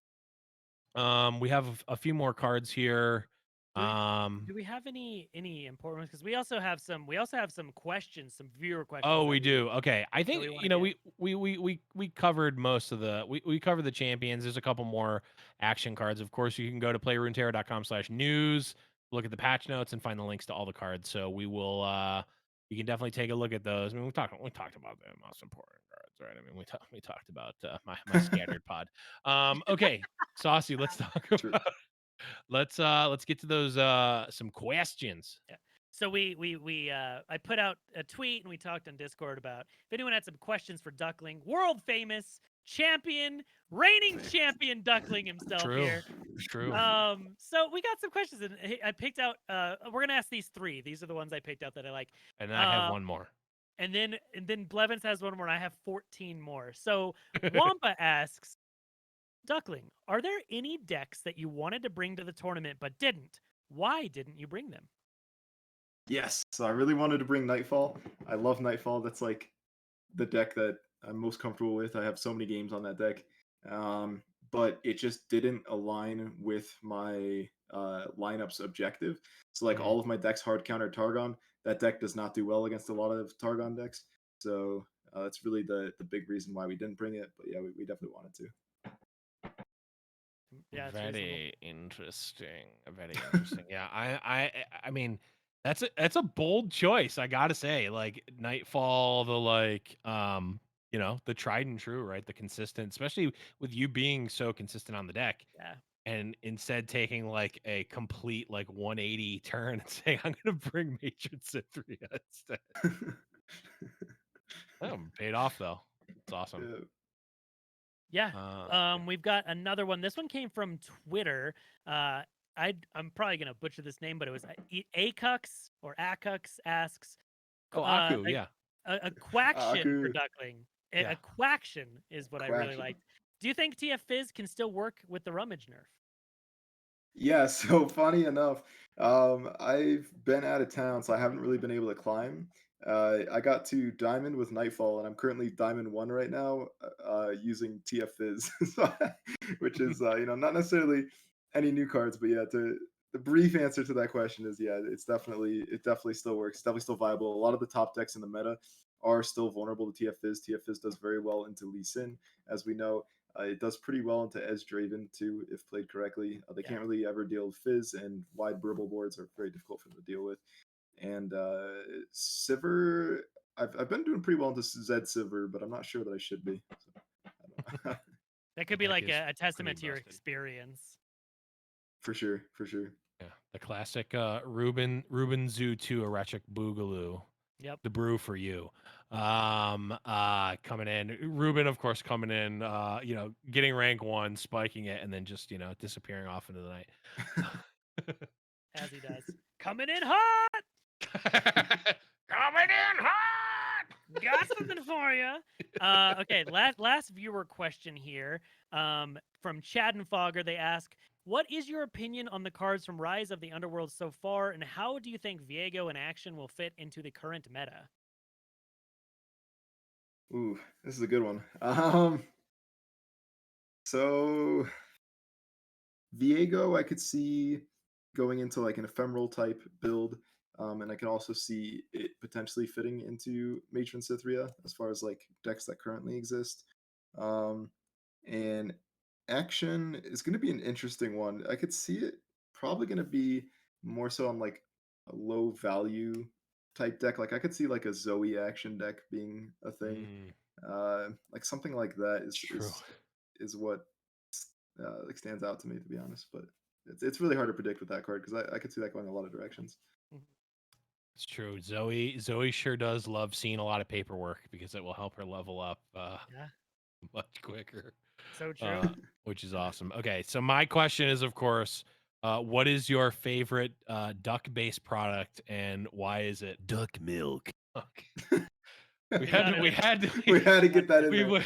Speaker 2: we have a few more cards here.
Speaker 1: Do we have any important ones? Because we also have some questions, some viewer questions.
Speaker 2: Oh, we do. Okay, I think, you know, we covered most of the we covered the champions. There's a couple more action cards. Of course, you can go to playruneterra.com/news, look at the patch notes, and find the links to all the cards. So we will you can definitely take a look at those. I mean, we talked about the most important cards, right? I mean, we talked about my scattered pod. Okay, Saucy, let's talk about let's get to those some questions.
Speaker 1: Yeah. So I put out a tweet and we talked on Discord about if anyone had some questions for Duckling, world famous champion, reigning champion Duckling himself here.
Speaker 2: True.
Speaker 1: So we got some questions and I picked out we're gonna ask these three. These are the ones I picked out that I like.
Speaker 2: And then I have one more.
Speaker 1: And then Blevins has one more and I have 14 more. So Wampa asks, Duckling, are there any decks that you wanted to bring to the tournament but didn't? Why didn't you bring them?
Speaker 3: Yes, so I really wanted to bring Nightfall. I love Nightfall. That's like the deck that I'm most comfortable with. I have so many games on that deck, but it just didn't align with my lineup's objective. So like all of my decks hard counter Targon. That deck does not do well against a lot of Targon decks. So that's really the big reason why we didn't bring it. But yeah, we definitely wanted to.
Speaker 1: Yeah,
Speaker 2: very interesting. Very interesting. Yeah, I mean, that's a bold choice. I gotta say, like Nightfall, the like you know, the tried and true, right? The consistent, especially with you being so consistent on the deck.
Speaker 1: Yeah.
Speaker 2: And instead taking like a complete like 180 turn and saying, I'm gonna bring Matron Cythria instead. Paid off though. It's awesome.
Speaker 1: Yeah.
Speaker 2: Yeah.
Speaker 1: We've got another one. This one came from Twitter. I'm probably gonna butcher this name, but it was Acux or Acux asks.
Speaker 2: Oh, Aku, yeah.
Speaker 1: A quaction for
Speaker 3: Aku.
Speaker 1: Duckling.
Speaker 2: Yeah.
Speaker 1: A quaction is what I really
Speaker 3: Quaction.
Speaker 1: liked. Do you think TF Fizz can still work with the rummage nerf?
Speaker 3: Yeah, so funny enough, I've been out of town, so I haven't really been able to climb. I got to Diamond with Nightfall, and I'm currently Diamond 1 right now, using TF Fizz, which is, not necessarily any new cards, but yeah, the brief answer to that question is, yeah, it definitely still works. It's definitely still viable. A lot of the top decks in the meta are still vulnerable to TF Fizz. TF Fizz does very well into Lee Sin, as we know. It does pretty well into HYDRAVINE too, if played correctly. They can't really ever deal with Fizz, and wide burble boards are very difficult for them to deal with. And Sivir, I've been doing pretty well into Zed Sivir, but I'm not sure that I should be. So, I don't know.
Speaker 1: That could
Speaker 2: The
Speaker 1: be
Speaker 2: deck
Speaker 1: like
Speaker 2: is
Speaker 1: a testament to
Speaker 2: pretty
Speaker 1: your
Speaker 2: busted.
Speaker 1: experience.
Speaker 3: For sure.
Speaker 2: Yeah, the classic Ruben Zoo 2 Erechic Boogaloo.
Speaker 1: Yep.
Speaker 2: The brew for you. Coming in. Ruben, of course, coming in, getting rank 1, spiking it, and then just, disappearing off into the night.
Speaker 1: As he does. Coming in hot!
Speaker 2: Coming in hot!
Speaker 1: Got something for you. Okay, last viewer question here. From Chad and Fogger, they ask, what is your opinion on the cards from Rise of the Underworld so far, and how do you think Viego in action will fit into the current meta?
Speaker 3: Ooh, this is a good one. So Viego, I could see going into like an ephemeral type build, and I can also see it potentially fitting into Matron Cythria as far as like decks that currently exist. And action is going to be an interesting one. I could see it probably going to be more so on like a low value type deck. Like I could see like a Zoe action deck being a thing. Like something like that
Speaker 2: True.
Speaker 3: is what like stands out to me, to be honest. But it's really hard to predict with that card because I could see that going a lot of directions.
Speaker 2: It's true. Zoe sure does love seeing a lot of paperwork because it will help her level up much quicker.
Speaker 1: So true.
Speaker 2: Which is awesome. Okay, so my question is, of course, what is your favorite duck-based product and why is it duck milk? Okay. We had to
Speaker 3: get that in there.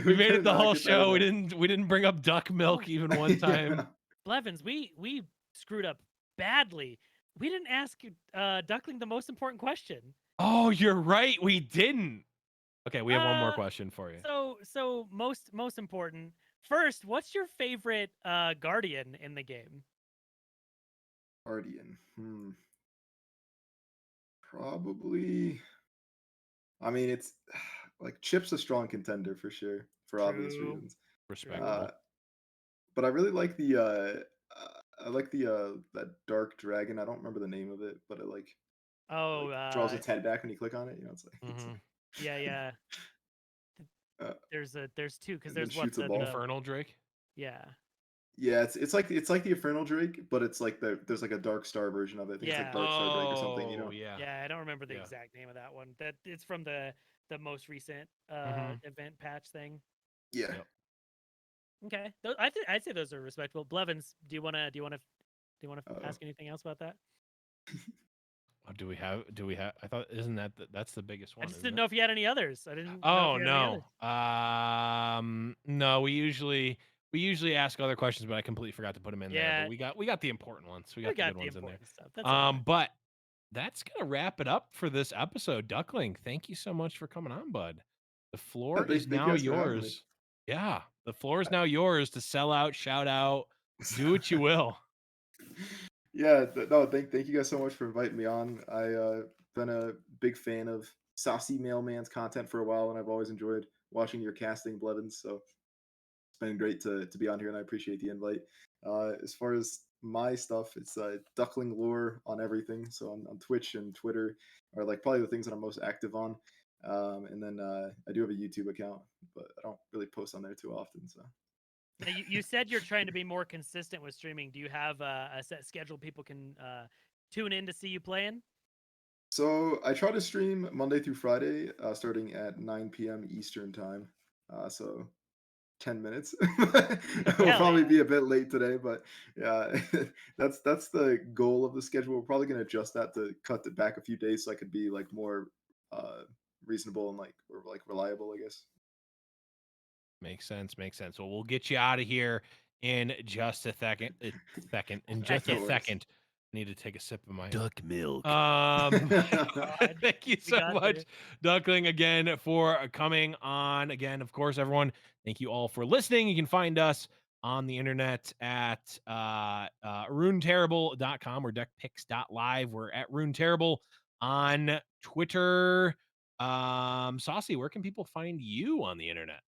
Speaker 2: We made it the whole show. We didn't bring up duck milk even one time.
Speaker 1: Blevins, we screwed up badly. We didn't ask Duckling the most important question.
Speaker 2: Oh, you're right. We didn't. Okay, we have one more question for you.
Speaker 1: So most important. First, what's your favorite Guardian in the game?
Speaker 3: Guardian. Probably. I mean, it's like Chip's a strong contender for sure, for obvious reasons.
Speaker 2: Respectable.
Speaker 3: But I really like that dark dragon. I don't remember the name of it, but it draws its head back when you click on it. It's like
Speaker 1: yeah. There's two because there's
Speaker 3: shoots a ball.
Speaker 2: Infernal Drake.
Speaker 1: Yeah.
Speaker 3: Yeah, it's like the Infernal Drake, but it's like there's like a Dark Star version of it. I think it's like Dark Star Drake or something,
Speaker 1: Yeah, I don't remember the exact name of that one. That it's from the most recent event patch thing.
Speaker 3: Yeah.
Speaker 2: Yep.
Speaker 1: Okay. I'd say those are respectable. Blevins, do you wanna ask anything else about that?
Speaker 2: Do we have? I thought that's the biggest one.
Speaker 1: I just didn't know if you had any others. I didn't.
Speaker 2: Oh no. No. We usually ask other questions, but I completely forgot to put them in there. But we got the important ones. We got the good ones in there.
Speaker 1: Stuff. That's
Speaker 2: but that's gonna wrap it up for this episode. Duckling, thank you so much for coming on, bud. The floor is now yours. Yeah, the floor is now yours to sell out, shout out, do what you will.
Speaker 3: Yeah, no, thank you guys so much for inviting me on. I've been a big fan of Saucy Mailman's content for a while, and I've always enjoyed watching your casting, Blevins. So it's been great to be on here, and I appreciate the invite. As far as my stuff, it's Duckling Lore on everything. So on Twitch and Twitter are like probably the things that I'm most active on. And then I do have a YouTube account, but I don't really post on there too often. So.
Speaker 1: Now, you said you're trying to be more consistent with streaming. Do you have a set schedule people can tune in to see you playing?
Speaker 3: So I try to stream Monday through Friday, starting at 9 p.m. Eastern time. So 10 minutes. We'll probably be a bit late today, but yeah, that's the goal of the schedule. We're probably going to adjust that to cut it back a few days so I could be like more reasonable and or reliable, I guess.
Speaker 2: Makes sense. Well, we'll get you out of here in just a second. In just a second. I need to take a sip of my
Speaker 5: duck milk.
Speaker 2: Thank you so much, Duckling, again for coming on. Again, of course, everyone, thank you all for listening. You can find us on the internet at runeterrible.com or deckpicks.live. We're at runeterrible on Twitter. Saucy, where can people find you on the internet?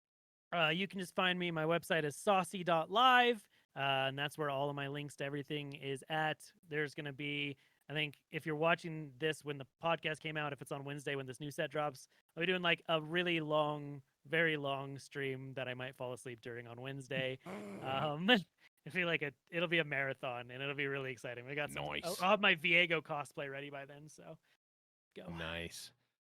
Speaker 1: You can just find me. My website is saucy.live, and that's where all of my links to everything is at. There's going to be, I think, if you're watching this when the podcast came out, if it's on Wednesday when this new set drops, I'll be doing like a really long, very long stream that I might fall asleep during on Wednesday. I feel like it'll be a marathon, and it'll be really exciting. We got some.
Speaker 2: Nice.
Speaker 1: I'll have my Viego cosplay ready by then, so go.
Speaker 2: Nice.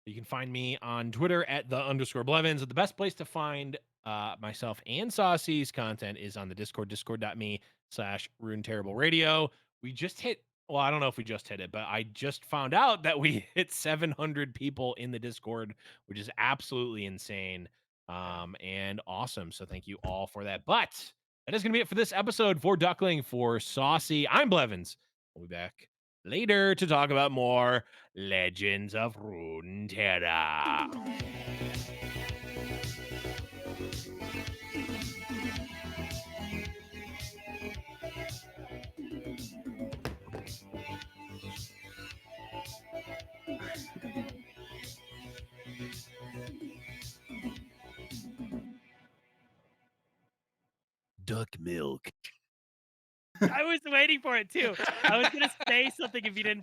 Speaker 2: You can find me on Twitter at @the_Blevins. The best place to find myself and Saucy's content is on the Discord, discord.me/RuneTerribleRadio. We just hit, well, I don't know if we just hit it, but I just found out that we hit 700 people in the Discord, which is absolutely insane and awesome. So thank you all for that. But that is going to be it for this episode. For Duckling, for Saucy, I'm Blevins. We'll be back later to talk about more Legends of Runeterra.
Speaker 5: Duck milk.
Speaker 1: I was waiting for it too. I was gonna say something if you didn't